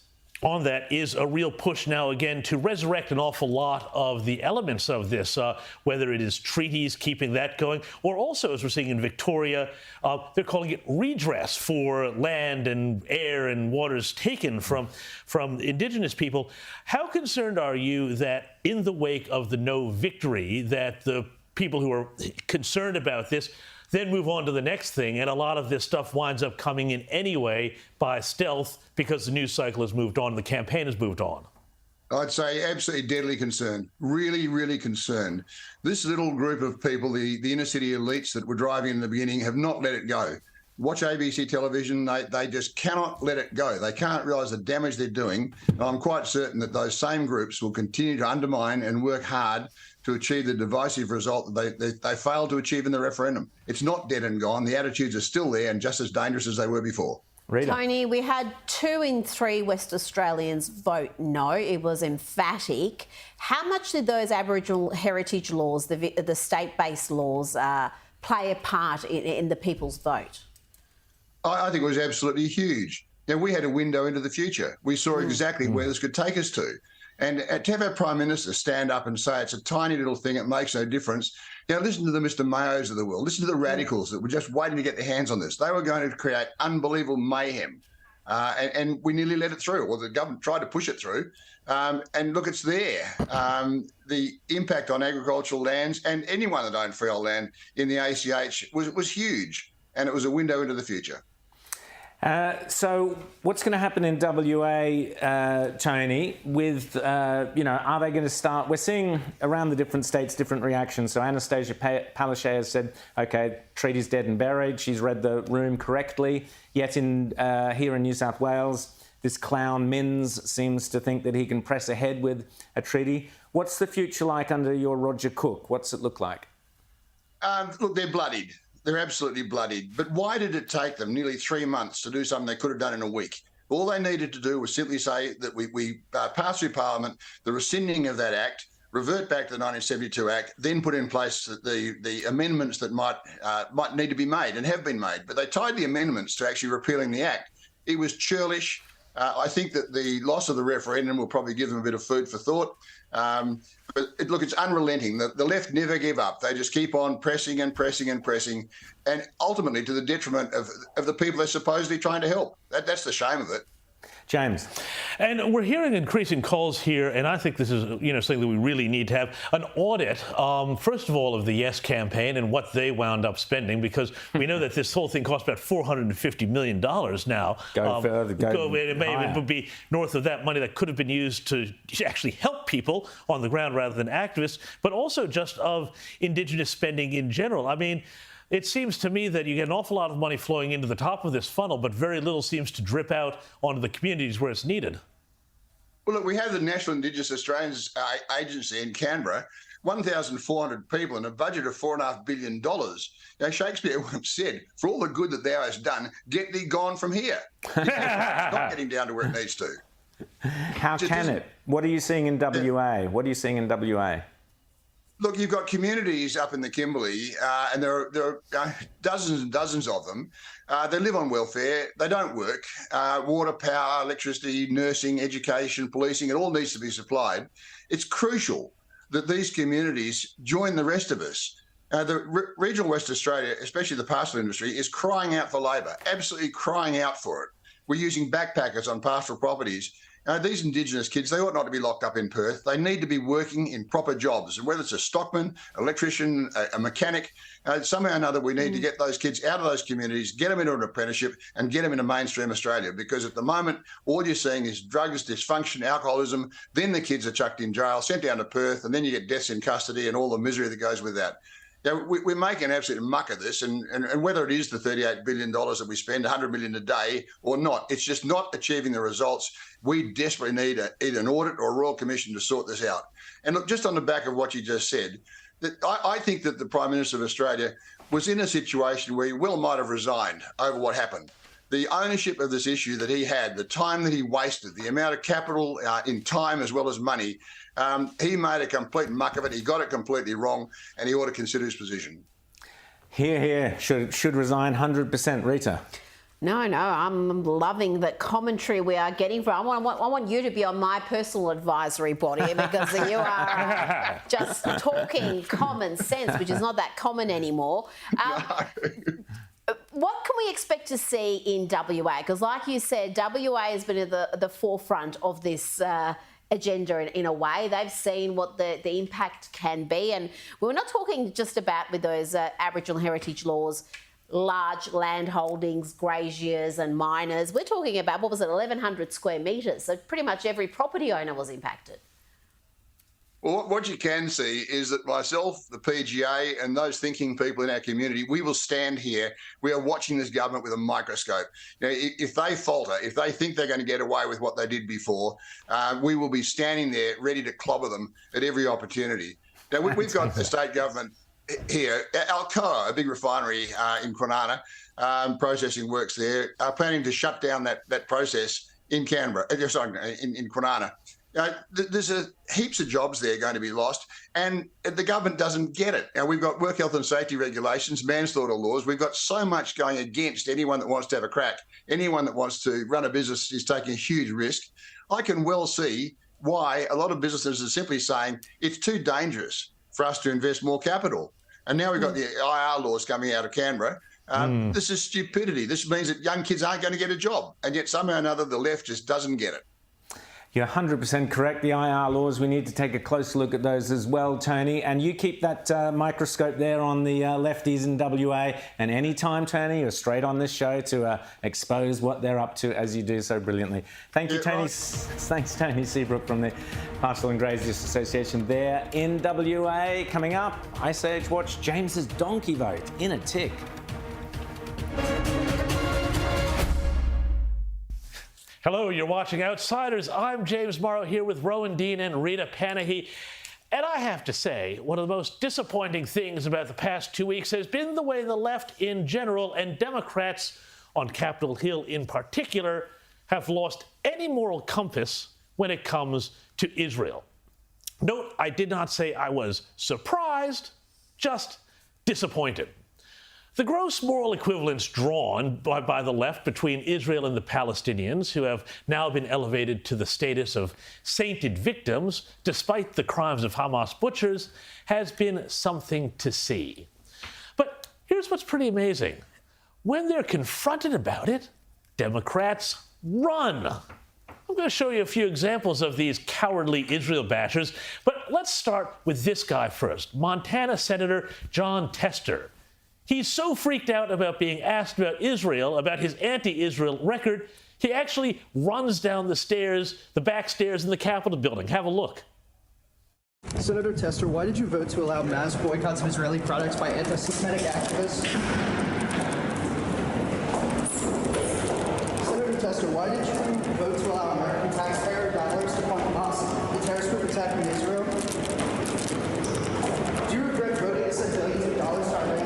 on that is a real push now again to resurrect an awful lot of the elements of this, whether it is treaties, keeping that going, or also, as we're seeing in Victoria, they're calling it redress for land and air and waters taken from Indigenous people. How concerned are you that in the wake of the no victory, that the people who are concerned about this then move on to the next thing, and a lot of this stuff winds up coming in anyway by stealth because the news cycle has moved on, the campaign has moved on? I'd say absolutely deadly concerned, really, really concerned. This little group of people, the inner city elites that were driving in the beginning, have not let it go. Watch ABC television, they just cannot let it go. They can't realise the damage they're doing. And I'm quite certain that those same groups will continue to undermine and work hard to achieve the divisive result that they failed to achieve in the referendum. It's not dead and gone. The attitudes are still there and just as dangerous as they were before. Rita. Tony, we had 2 in 3 West Australians vote no. It was emphatic. How much did those Aboriginal heritage laws, the state-based laws, play a part in the people's vote? I think it was absolutely huge. we had a window into the future. We saw exactly where this could take us to. And to have our Prime Minister stand up and say it's a tiny little thing, it makes no difference. Listen to the Mr. Mayos of the world. Listen to the radicals that were just waiting to get their hands on this. They were going to create unbelievable mayhem. And we nearly let it through, or the government tried to push it through. And look, it's there. The impact on agricultural lands and anyone that owned freehold land in the ACH was huge. And it was a window into the future. So what's going to happen in WA, Tony, with, are they going to start... We're seeing around the different states different reactions. So Anastasia Palaszczuk has said, OK, treaty's dead and buried. She's read the room correctly. Yet here in New South Wales, this clown Minns seems to think that he can press ahead with a treaty. What's the future like under your Roger Cook? What's it look like? Look, they're bloodied. They're absolutely bloodied. But why did it take them nearly 3 months to do something they could have done in a week? All they needed to do was simply say that we pass through Parliament the rescinding of that Act, revert back to the 1972 Act, then put in place the amendments that might need to be made and have been made. But they tied the amendments to actually repealing the Act. It was churlish. I think that the loss of the referendum will probably give them a bit of food for thought. But look, it's unrelenting. The left never give up. They just keep on pressing and pressing and pressing, and ultimately to the detriment of the people they're supposedly trying to help. That's the shame of it. James. And we're hearing increasing calls here, and I think this is something that we really need to have an audit, first of all, of the Yes campaign and what they wound up spending, because we know that this whole thing cost about $450 million now. Go further, it may even be north of that money that could have been used to actually help people on the ground rather than activists, but also just of Indigenous spending in general. I mean, it seems to me that you get an awful lot of money flowing into the top of this funnel, but very little seems to drip out onto the communities where it's needed. Well, look, we have the National Indigenous Australians Agency in Canberra, 1,400 people and a budget of $4.5 billion. Shakespeare once said, for all the good that thou hast done, get thee gone from here. It's not getting down to where it needs to. How can it? What are you seeing in WA? What are you seeing in WA? Look, you've got communities up in the Kimberley, and there are dozens and dozens of them. They live on welfare. They don't work. Water, power, electricity, nursing, education, policing, it all needs to be supplied. It's crucial that these communities join the rest of us. Regional West Australia, especially the pastoral industry, is crying out for labour, absolutely crying out for it. We're using backpackers on pastoral properties. These Indigenous kids, they ought not to be locked up in Perth. They need to be working in proper jobs. And whether it's a stockman, electrician, a mechanic, somehow or another, we need to get those kids out of those communities, get them into an apprenticeship and get them into mainstream Australia. Because at the moment, all you're seeing is drugs, dysfunction, alcoholism. Then the kids are chucked in jail, sent down to Perth, and then you get deaths in custody and all the misery that goes with that. We're making an absolute muck of this, and whether it is the $38 billion that we spend, $100 million a day or not, it's just not achieving the results. We desperately need either an audit or a Royal Commission to sort this out. And look, just on the back of what you just said, that I think that the Prime Minister of Australia was in a situation where he well might have resigned over what happened. The ownership of this issue that he had, the time that he wasted, the amount of capital in time as well as money, he made a complete muck of it. He got it completely wrong, and he ought to consider his position. Here. Should resign 100%, Rita. No, I'm loving the commentary we are getting from. I want you to be on my personal advisory body because you are just talking common sense, which is not that common anymore. What can we expect to see in WA? Because like you said, WA has been at the forefront of this agenda in a way. They've seen what the impact can be. And we're not talking just about with those Aboriginal heritage laws, large land holdings, graziers and miners. We're talking about, 1,100 square metres. So pretty much every property owner was impacted. Well, what you can see is that myself, the PGA, and those thinking people in our community, we will stand here. We are watching this government with a microscope. If they falter, if they think they're going to get away with what they did before, we will be standing there ready to clobber them at every opportunity. Now, we've got the state government here. Alcoa, a big refinery in Kwinana, processing works there, are planning to shut down that process in Canberra, in Kwinana. There's heaps of jobs there going to be lost, and the government doesn't get it. Now, we've got work health and safety regulations, manslaughter laws. We've got so much going against anyone that wants to have a crack. Anyone that wants to run a business is taking a huge risk. I can well see why a lot of businesses are simply saying it's too dangerous for us to invest more capital. And now we've got the IR laws coming out of Canberra. This is stupidity. This means that young kids aren't going to get a job, and yet somehow or another the left just doesn't get it. You're 100% correct. The IR laws, we need to take a close look at those as well, Tony. And you keep that microscope there on the lefties in WA. And any time, Tony, you're straight on this show to expose what they're up to, as you do so brilliantly. Thank you, Tony. Right. Thanks, Tony Seabrook from the Pastoral and Graziers Association there in WA. Coming up, Ice Age Watch, James's donkey vote in a tick. Hello, you're watching Outsiders. I'm James Morrow here with Rowan Dean and Rita Panahi. And I have to say, one of the most disappointing things about the past 2 weeks has been the way the left in general and Democrats on Capitol Hill in particular have lost any moral compass when it comes to Israel. Note, I did not say I was surprised, just disappointed. The gross moral equivalence drawn by the left between Israel and the Palestinians, who have now been elevated to the status of sainted victims, despite the crimes of Hamas butchers, has been something to see. But here's what's pretty amazing. When they're confronted about it, Democrats run. I'm going to show you a few examples of these cowardly Israel bashers, but let's start with this guy first, Montana Senator John Tester. He's so freaked out about being asked about Israel, about his anti-Israel record, he actually runs down the stairs, the back stairs in the Capitol building. Have a look. Senator Tester, why did you vote to allow mass boycotts of Israeli products by anti-Semitic activists? Senator Tester, why did you vote to allow American taxpayer dollars to fund Hamas, the terrorist group attacking Israel? Do you regret voting to send billions of dollars to Iran?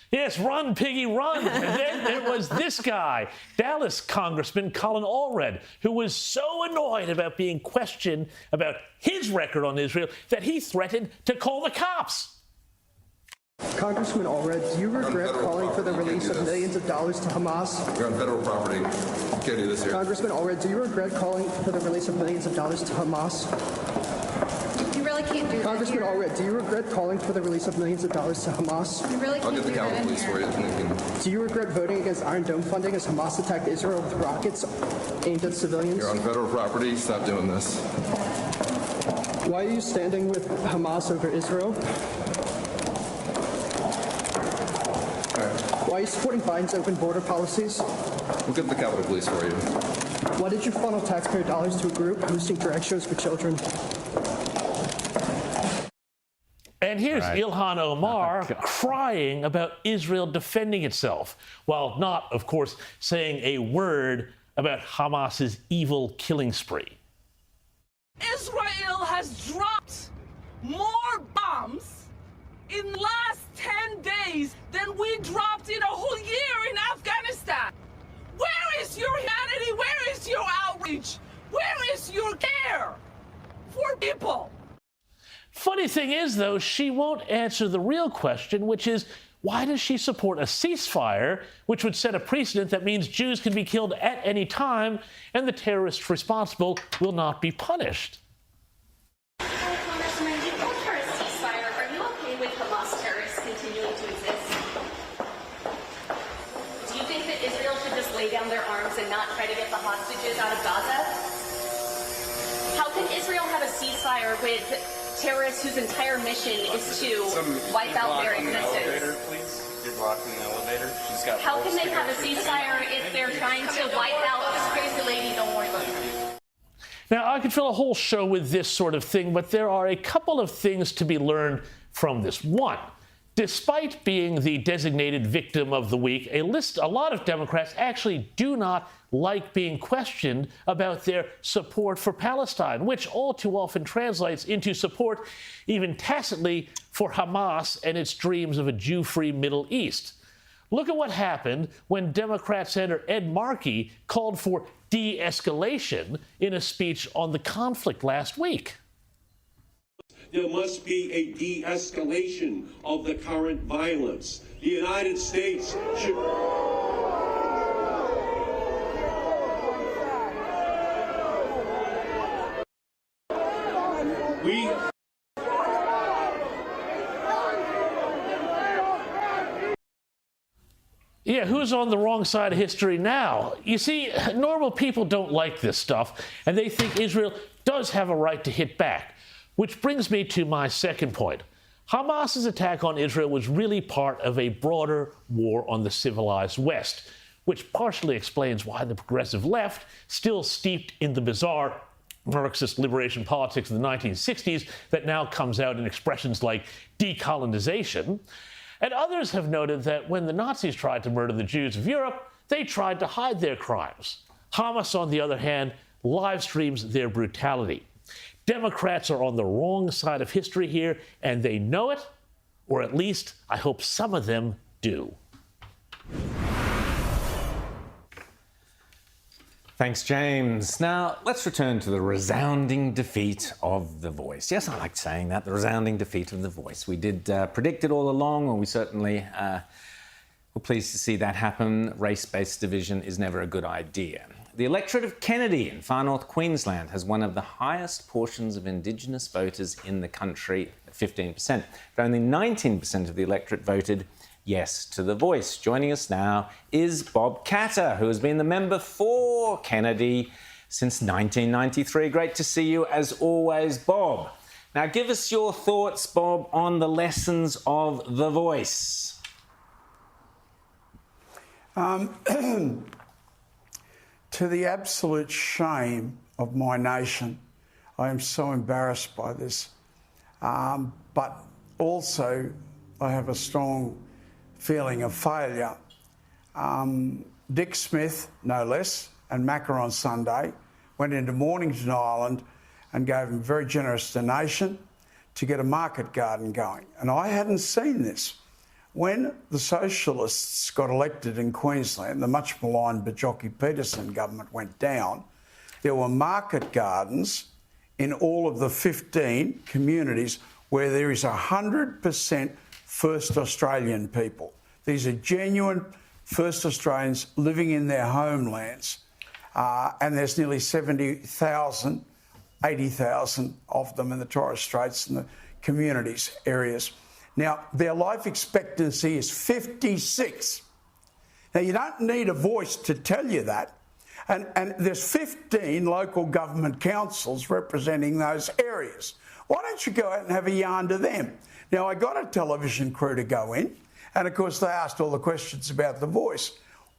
Yes, run, piggy, run. And then there was this guy, Dallas Congressman Colin Allred, who was so annoyed about being questioned about his record on Israel that he threatened to call the cops. Congressman Allred, do you regret calling for the release of millions of dollars to Hamas? You're on federal property. Can't do this here. Congressman Allred, do you regret calling for the release of millions of dollars to Hamas? You really can't do that. Congressman Allred, do you regret calling for the release of millions of dollars to Hamas? You really can't I'll get the Capitol Police for you. Do you regret voting against Iron Dome funding as Hamas attacked Israel with rockets aimed at civilians? You're on federal property. Stop doing this. Why are you standing with Hamas over Israel? Why are you supporting Biden's open border policies? We'll get the Capitol Police for you. Why did you funnel taxpayer dollars to a group hosting drag shows for children? And here's Ilhan Omar crying about Israel defending itself, while not, of course, saying a word about Hamas's evil killing spree. Israel has dropped more bombs in the last 10 days than we dropped in a whole year in Afghanistan. Where is your humanity? Where is your outreach? Where is your care for people? Funny thing is, though, she won't answer the real question, which is, why does she support a ceasefire, which would set a precedent that means Jews can be killed at any time and the terrorists responsible will not be punished? Congressman, you vote for a ceasefire. Are you okay with Hamas terrorists continuing to exist? Do you think that Israel should just lay down their arms and not try to get the hostages out of Gaza? How can Israel have a ceasefire with terrorists whose entire mission is to wipe out their existence? Please. You're blocking the elevator. She's got. How can they have a ceasefire if they're trying to wipe out this crazy lady? Don't worry about it. Now, I could fill a whole show with this sort of thing, but there are a couple of things to be learned from this. One, despite being the designated victim of the week, a lot of Democrats actually do not like being questioned about their support for Palestine, which all too often translates into support, even tacitly, for Hamas and its dreams of a Jew-free Middle East. Look at what happened when Democrat Senator Ed Markey called for de-escalation in a speech on the conflict last week. There must be a de-escalation of the current violence. The United States should... Yeah, who's on the wrong side of history now? You see, normal people don't like this stuff, and they think Israel does have a right to hit back. Which brings me to my second point. Hamas's attack on Israel was really part of a broader war on the civilized West, which partially explains why the progressive left, still steeped in the bizarre Marxist liberation politics of the 1960s that now comes out in expressions like decolonization. And others have noted that when the Nazis tried to murder the Jews of Europe, they tried to hide their crimes. Hamas, on the other hand, live streams their brutality. Democrats are on the wrong side of history here, and they know it, or at least I hope some of them do. Thanks, James. Now, let's return to the resounding defeat of The Voice. Yes, I like saying that, the resounding defeat of The Voice. We did predict it all along, and we certainly were pleased to see that happen. Race-based division is never a good idea. The electorate of Kennedy in far north Queensland has one of the highest portions of Indigenous voters in the country, at 15%. But only 19% of the electorate voted yes to The Voice. Joining us now is Bob Catter, who has been the member for Kennedy since 1993. Great to see you as always, Bob. Now give us your thoughts, Bob, on the lessons of The Voice. To the absolute shame of my nation, I am so embarrassed by this. But also, I have a strong feeling of failure. Dick Smith, no less, and Macca on Sunday went into Mornington Island and gave a very generous donation to get a market garden going. And I hadn't seen this. When the Socialists got elected in Queensland, the much maligned Bajocki-Peterson government went down, there were market gardens in all of the 15 communities where there is 100% First Australian people. These are genuine First Australians living in their homelands. And there's nearly 70,000, 80,000 of them in the Torres Straits and the communities areas. Now, their life expectancy is 56. Now, you don't need a voice to tell you that. And there's 15 local government councils representing those areas. Why don't you go out and have a yarn to them? Now, I got a television crew to go in, and of course they asked all the questions about The Voice.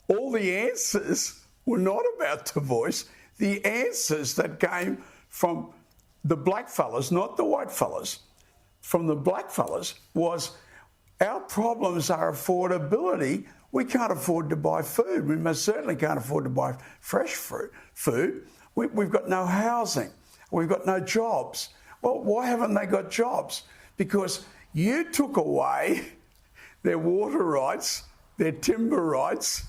All the answers were not about The Voice. The answers that came from the black fellas, not the white fellas, from the black fellas was, our problems are affordability. We can't afford to buy food. We most certainly can't afford to buy fresh food. We've got no housing. We've got no jobs. Well, why haven't they got jobs? Because you took away their water rights, their timber rights,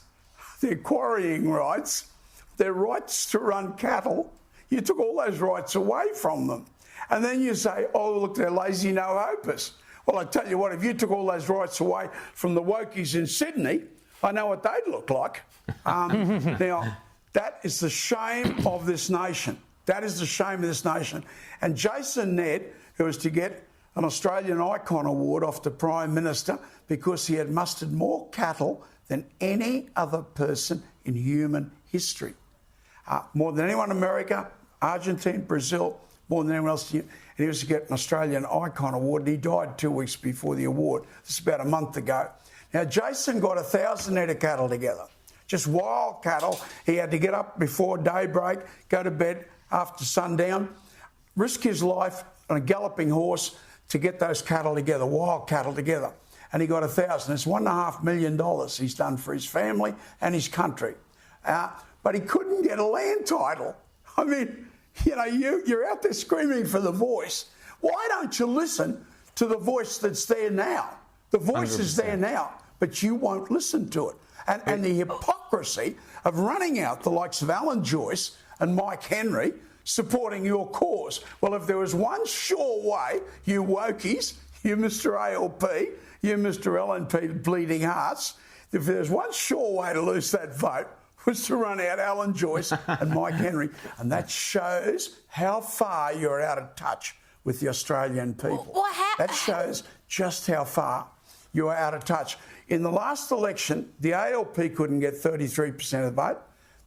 their quarrying rights, their rights to run cattle. You took all those rights away from them. And then you say, oh, look, they're lazy no-hopers. Well, I tell you what, if you took all those rights away from the wokies in Sydney, I know what they'd look like. Now, that is the shame of this nation. That is the shame of this nation. And Jason Ned, who was to get an Australian Icon Award off the Prime Minister because he had mustered more cattle than any other person in human history. More than anyone in America, Argentina, Brazil, more than anyone else. And he was to get an Australian Icon Award, and he died 2 weeks before the award. This is about a month ago. Now, Jason got 1,000 head of cattle together, just wild cattle. He had to get up before daybreak, go to bed after sundown, risk his life on a galloping horse to get those cattle together, wild cattle together. And he got 1,000. It's $1.5 million he's done for his family and his country. But he couldn't get a land title. I mean, you know, you're out there screaming for The Voice. Why don't you listen to the voice that's there now? The voice 100%. Is there now. but you won't listen to it. And the hypocrisy of running out the likes of Alan Joyce and Mike Henry supporting your cause. Well, if there was one sure way, you wokies, you Mr ALP, you Mr LNP Bleeding Hearts, if there's one sure way to lose that vote, was to run out Alan Joyce and Mike Henry. And that shows how far you're out of touch with the Australian people. That shows just how far you're out of touch. In the last election, the ALP couldn't get 33% of the vote.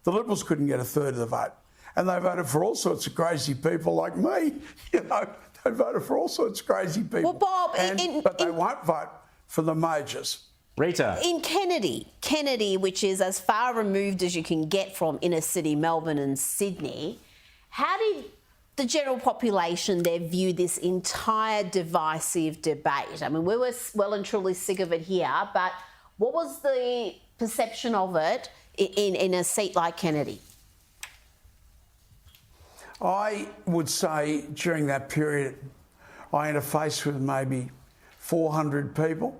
The Liberals couldn't get a third of the vote. And they voted for all sorts of crazy people like me. You know, they voted for all sorts of crazy people. Well, Bob, but they won't vote for the majors. Rita. In Kennedy, which is as far removed as you can get from inner city Melbourne and Sydney, how did the general population there view this entire divisive debate? I mean, we were well and truly sick of it here, but what was the perception of it in a seat like Kennedy? I would say during that period, I interfaced with maybe 400 people,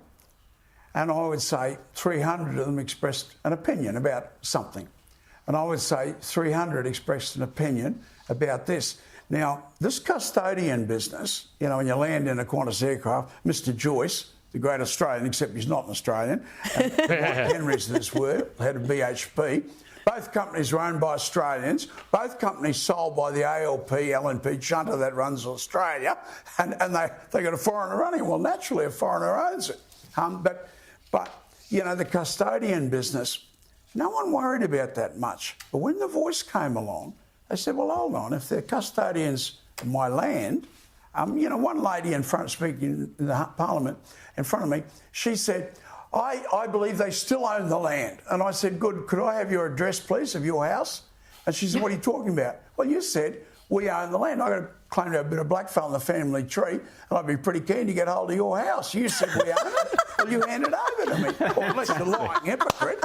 and I would say 300 of them expressed an opinion about something. And I would say 300 expressed an opinion about this. Now, this custodian business, you know, when you land in a Qantas aircraft, Mr Joyce, the great Australian, except he's not an Australian, and Mike Henry's this word, head of BHP. Both companies are owned by Australians. Both companies sold by the ALP, LNP junta that runs Australia, and they got a foreigner running. Well, naturally, a foreigner owns it. But you know, the custodian business, no one worried about that much. But when The Voice came along, they said, well, hold on, if they're custodians of my land, you know, one lady in front, speaking in the Parliament in front of me, she said, I believe they still own the land. And I said, good, could I have your address, please, of your house? And she said, what are you talking about? Well, you said, we own the land. I've got to claim to have been a blackfellow in the family tree, and I'd be pretty keen to get hold of your house. You said we own it. Well, you hand it over to me. Or unless you're lying hypocrite.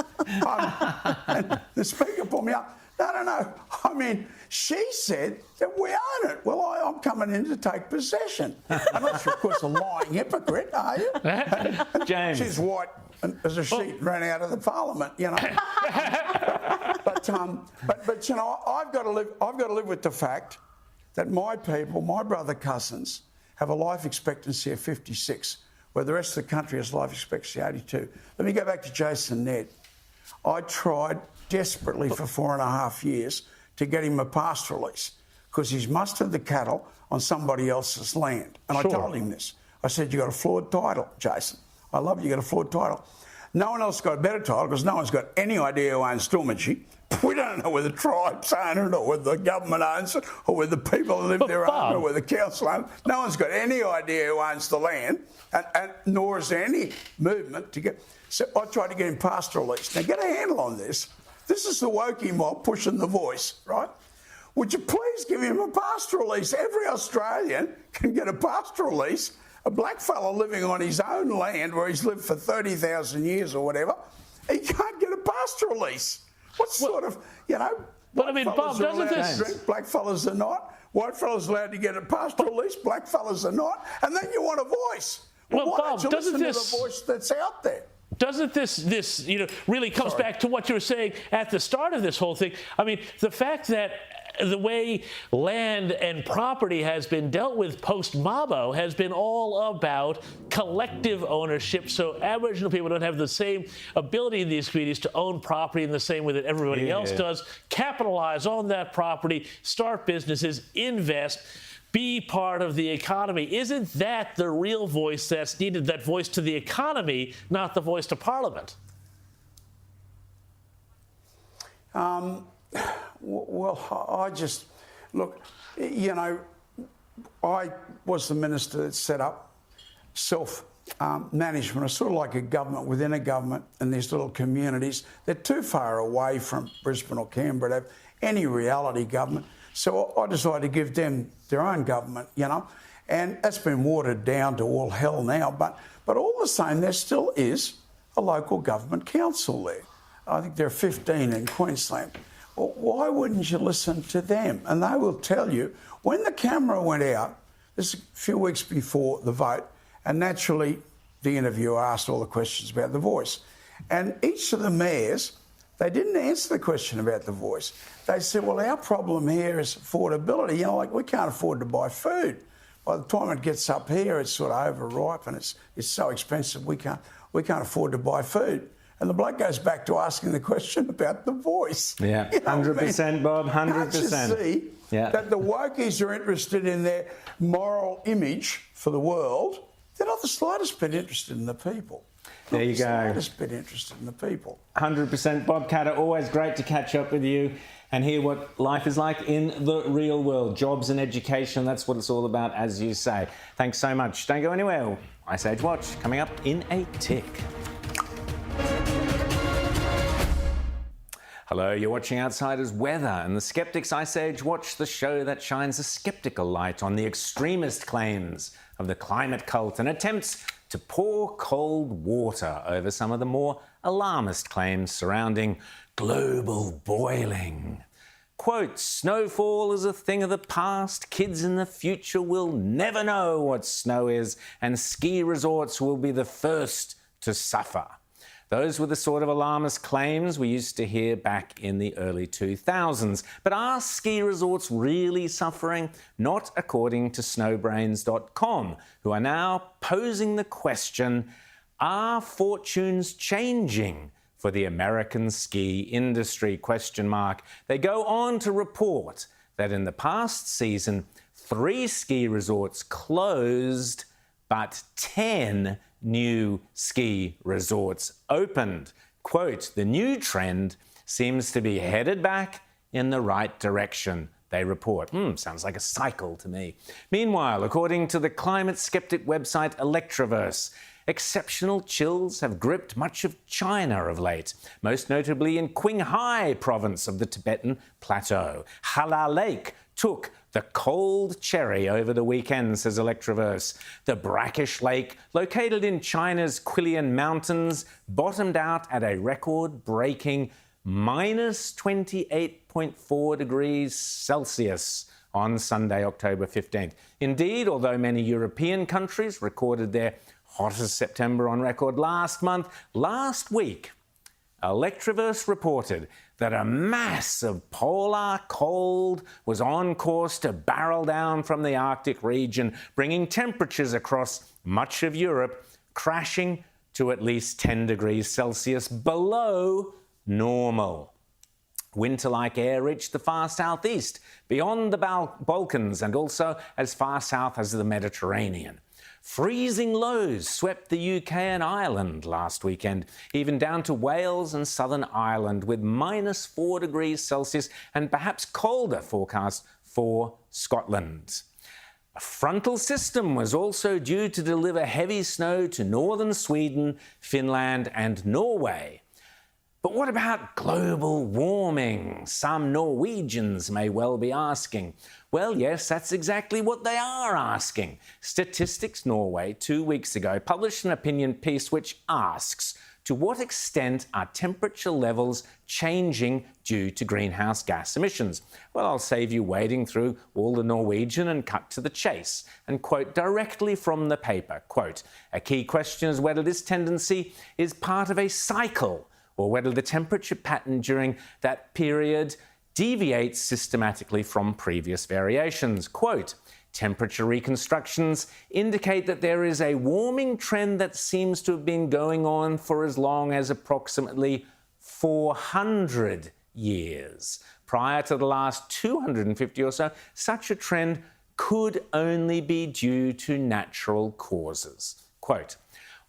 And the speaker pulled me up. No. I mean, she said that we own it. Well, I'm coming in to take possession. Unless you're, of course, a lying hypocrite, are you? James. She's white as a sheet and ran out of the Parliament, you know. But you know, I've got to live with the fact that my people, my brother cousins, have a life expectancy of 56, where the rest of the country has life expectancy 82. Let me go back to Jason Ned. I tried desperately for 4.5 years to get him a pastoral lease because he's mustered the cattle on somebody else's land. And Sure. I told him this. I said, you got a flawed title, Jason. I love you got a flawed title. No one else got a better title because no one's got any idea who owns Sturmagee. We don't know whether the tribes own it or whether the government owns it or whether the people who live there own it or whether the council owns it. No one's got any idea who owns the land, and nor is there any movement to get... So I tried to get him pastoral lease. Now, get a handle on this. This is the wokie mob pushing The Voice, right? Would you please give him a pastoral lease? Every Australian can get a pastoral lease. A black fella living on his own land where he's lived for 30,000 years or whatever, he can't get a pastoral lease. What sort of, you know... But I mean, Bob, doesn't this... Drink, black fellas are not. White fellas allowed to get a pastoral lease, black fellas are not. And then you want a voice. Well, why Bob, don't you doesn't listen this... to the voice that's out there? Doesn't this you know, really comes back to what you were saying at the start of this whole thing? I mean, the fact that the way land and property has been dealt with post-Mabo has been all about collective ownership, so Aboriginal people don't have the same ability in these communities to own property in the same way that everybody else does, capitalize on that property, start businesses, invest, be part of the economy. Isn't that the real voice that's needed, that voice to the economy, not the voice to Parliament? Well, I just... Look, you know, I was the minister that set up self-management. It's sort of like a government within a government in these little communities. They're too far away from Brisbane or Canberra to have any reality government. So I decided to give them their own government, you know, and that's been watered down to all hell now. But all the same, there still is a local government council there. I think there are 15 in Queensland. Well, why wouldn't you listen to them? And they will tell you, when the camera went out, this is a few weeks before the vote, and naturally the interviewer asked all the questions about the voice. And each of the mayors, they didn't answer the question about the voice. They said, well, our problem here is affordability. You know, like we can't afford to buy food. By the time it gets up here, it's sort of overripe and it's so expensive we can't afford to buy food. And the bloke goes back to asking the question about the voice. Yeah, you know 100%, I mean? Bob, 100%. Can't you see that the wokies are interested in their moral image for the world? They're not the slightest bit interested in the people. There you go. Slightest bit interested in the people. 100%. Bob Catter, always great to catch up with you and hear what life is like in the real world. Jobs and education, that's what it's all about, as you say. Thanks so much. Don't go anywhere. Ice Age Watch coming up in a tick. Hello, you're watching Outsiders Weather and the Skeptics Ice Age Watch, the show that shines a skeptical light on the extremist claims of the climate cult and attempts to pour cold water over some of the more alarmist claims surrounding global boiling. Quote, snowfall is a thing of the past, kids in the future will never know what snow is, and ski resorts will be the first to suffer. Those were the sort of alarmist claims we used to hear back in the early 2000s. But are ski resorts really suffering? Not according to snowbrains.com, who are now posing the question, are fortunes changing for the American ski industry? Question mark. They go on to report that in the past season, 3 ski resorts closed, but 10 new ski resorts opened. Quote, the new trend seems to be headed back in the right direction, they report. Sounds like a cycle to me. Meanwhile, according to the climate skeptic website Electroverse, exceptional chills have gripped much of China of late, most notably in Qinghai province of the Tibetan Plateau. Hala Lake took the cold cherry over the weekend, says Electroverse. The brackish lake, located in China's Qilian Mountains, bottomed out at a record-breaking minus 28.4 degrees Celsius on Sunday, October 15th. Indeed, although many European countries recorded their hottest September on record last week, Electroverse reported that a mass of polar cold was on course to barrel down from the Arctic region, bringing temperatures across much of Europe crashing to at least 10 degrees Celsius below normal. Winter-like air reached the far southeast, beyond the Balkans, and also as far south as the Mediterranean. Freezing lows swept the UK and Ireland last weekend, even down to Wales and Southern Ireland, with minus 4 degrees Celsius and perhaps colder forecast for Scotland. A frontal system was also due to deliver heavy snow to northern Sweden, Finland and Norway. But what about global warming? Some Norwegians may well be asking. Well, yes, that's exactly what they are asking. Statistics Norway 2 weeks ago published an opinion piece which asks, to what extent are temperature levels changing due to greenhouse gas emissions? Well, I'll save you wading through all the Norwegian and cut to the chase and quote directly from the paper. Quote, a key question is whether this tendency is part of a cycle or whether the temperature pattern during that period deviates systematically from previous variations. Quote, temperature reconstructions indicate that there is a warming trend that seems to have been going on for as long as approximately 400 years. Prior to the last 250 or so, such a trend could only be due to natural causes. Quote,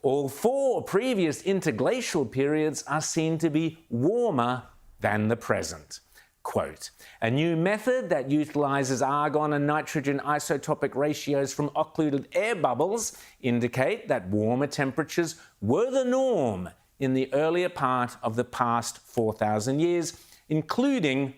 all 4 previous interglacial periods are seen to be warmer than the present. Quote, a new method that utilizes argon and nitrogen isotopic ratios from occluded air bubbles indicate that warmer temperatures were the norm in the earlier part of the past 4,000 years, including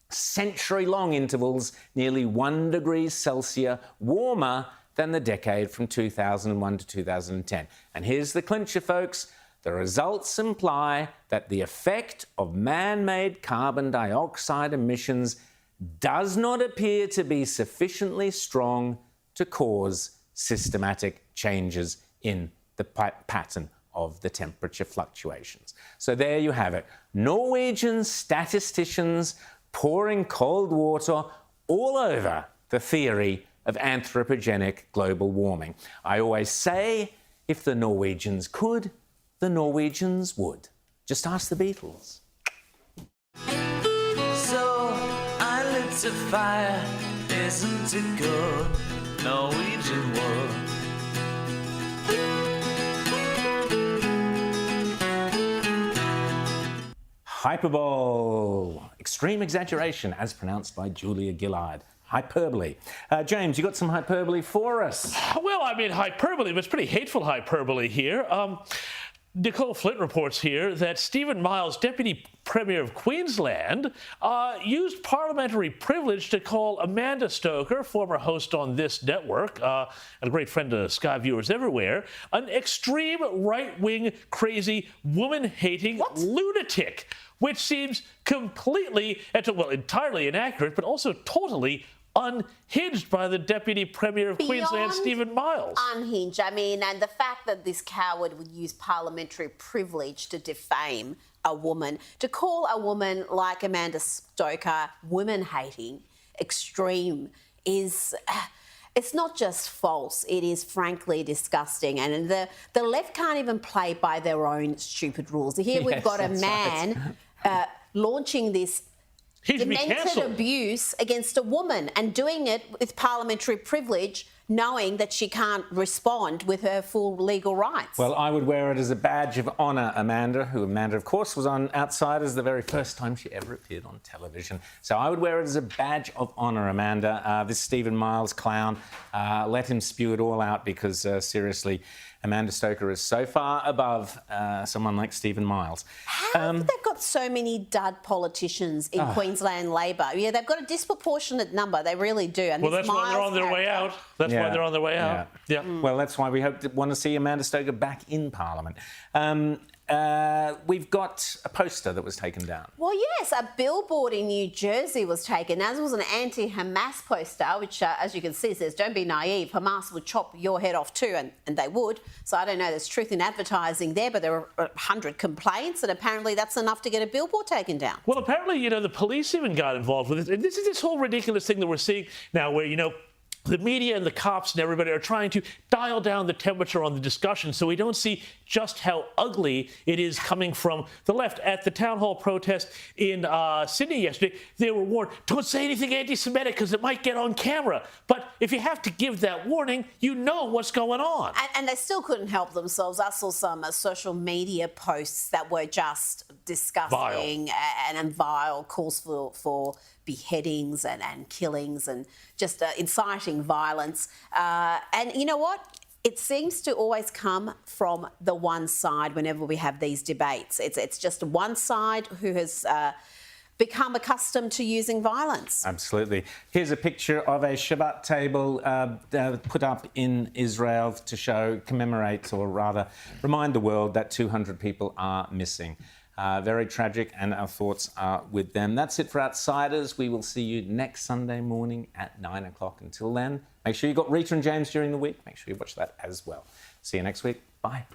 century-long intervals nearly 1 degree Celsius warmer than the decade from 2001 to 2010. And here's the clincher, folks. The results imply that the effect of man-made carbon dioxide emissions does not appear to be sufficiently strong to cause systematic changes in the the pattern of the temperature fluctuations. So there you have it. Norwegian statisticians pouring cold water all over the theory of anthropogenic global warming. I always say, if the Norwegians could, the Norwegians would. Just ask the Beatles. So I lit a fire, isn't it good? Norwegian wood. Hyperbole, extreme exaggeration, as pronounced by Julia Gillard. Hyperbole. James, you got some hyperbole for us? Well, I mean, hyperbole, but it's pretty hateful hyperbole here. Nicole Flint reports here that Stephen Miles, Deputy Premier of Queensland, used parliamentary privilege to call Amanda Stoker, former host on this network, and a great friend to Sky viewers everywhere, an extreme right-wing, crazy, woman-hating lunatic, which seems completely, well, entirely inaccurate, but also totally unhinged by the Deputy Premier of Queensland, Stephen Miles. Unhinged. I mean, and the fact that this coward would use parliamentary privilege to defame a woman, to call a woman like Amanda Stoker woman-hating, extreme, is... It's not just false, it is frankly disgusting. And the left can't even play by their own stupid rules. Here we've got a man launching this demented abuse against a woman and doing it with parliamentary privilege, knowing that she can't respond with her full legal rights. Well, I would wear it as a badge of honour, Amanda, who Amanda, of course, was on Outsiders the very first time she ever appeared on television. So I would wear it as a badge of honour, Amanda. This Stephen Miles clown, let him spew it all out because, seriously, Amanda Stoker is so far above someone like Stephen Miles. How have they got so many dud politicians in Queensland Labor? Yeah, they've got a disproportionate number. They really do. And well, that's why they're on their way out. That's why they're on their way out. Yeah. Well, that's why we want to see Amanda Stoker back in Parliament. We've got a poster that was taken down. Well, yes, a billboard in New Jersey was taken, as was an anti-Hamas poster, which, as you can see, says, "Don't be naive, Hamas would chop your head off too," and they would. So I don't know, there's truth in advertising there, but there were 100 complaints, and apparently that's enough to get a billboard taken down. Well, apparently, the police even got involved with it. And this is this whole ridiculous thing that we're seeing now where, the media and the cops and everybody are trying to dial down the temperature on the discussion so we don't see just how ugly it is coming from the left. At the town hall protest in Sydney yesterday, they were warned, don't say anything anti-Semitic because it might get on camera. But if you have to give that warning, you know what's going on. And they still couldn't help themselves. I saw some social media posts that were just disgusting and vile, calls for beheadings and killings and just inciting violence. And you know what? It seems to always come from the one side whenever we have these debates. It's just one side who has become accustomed to using violence. Absolutely. Here's a picture of a Shabbat table put up in Israel to commemorate, or rather remind the world that 200 people are missing. Very tragic, and our thoughts are with them. That's it for Outsiders. We will see you next Sunday morning at 9 o'clock. Until then, make sure you got Rita and James during the week. Make sure you watch that as well. See you next week. Bye.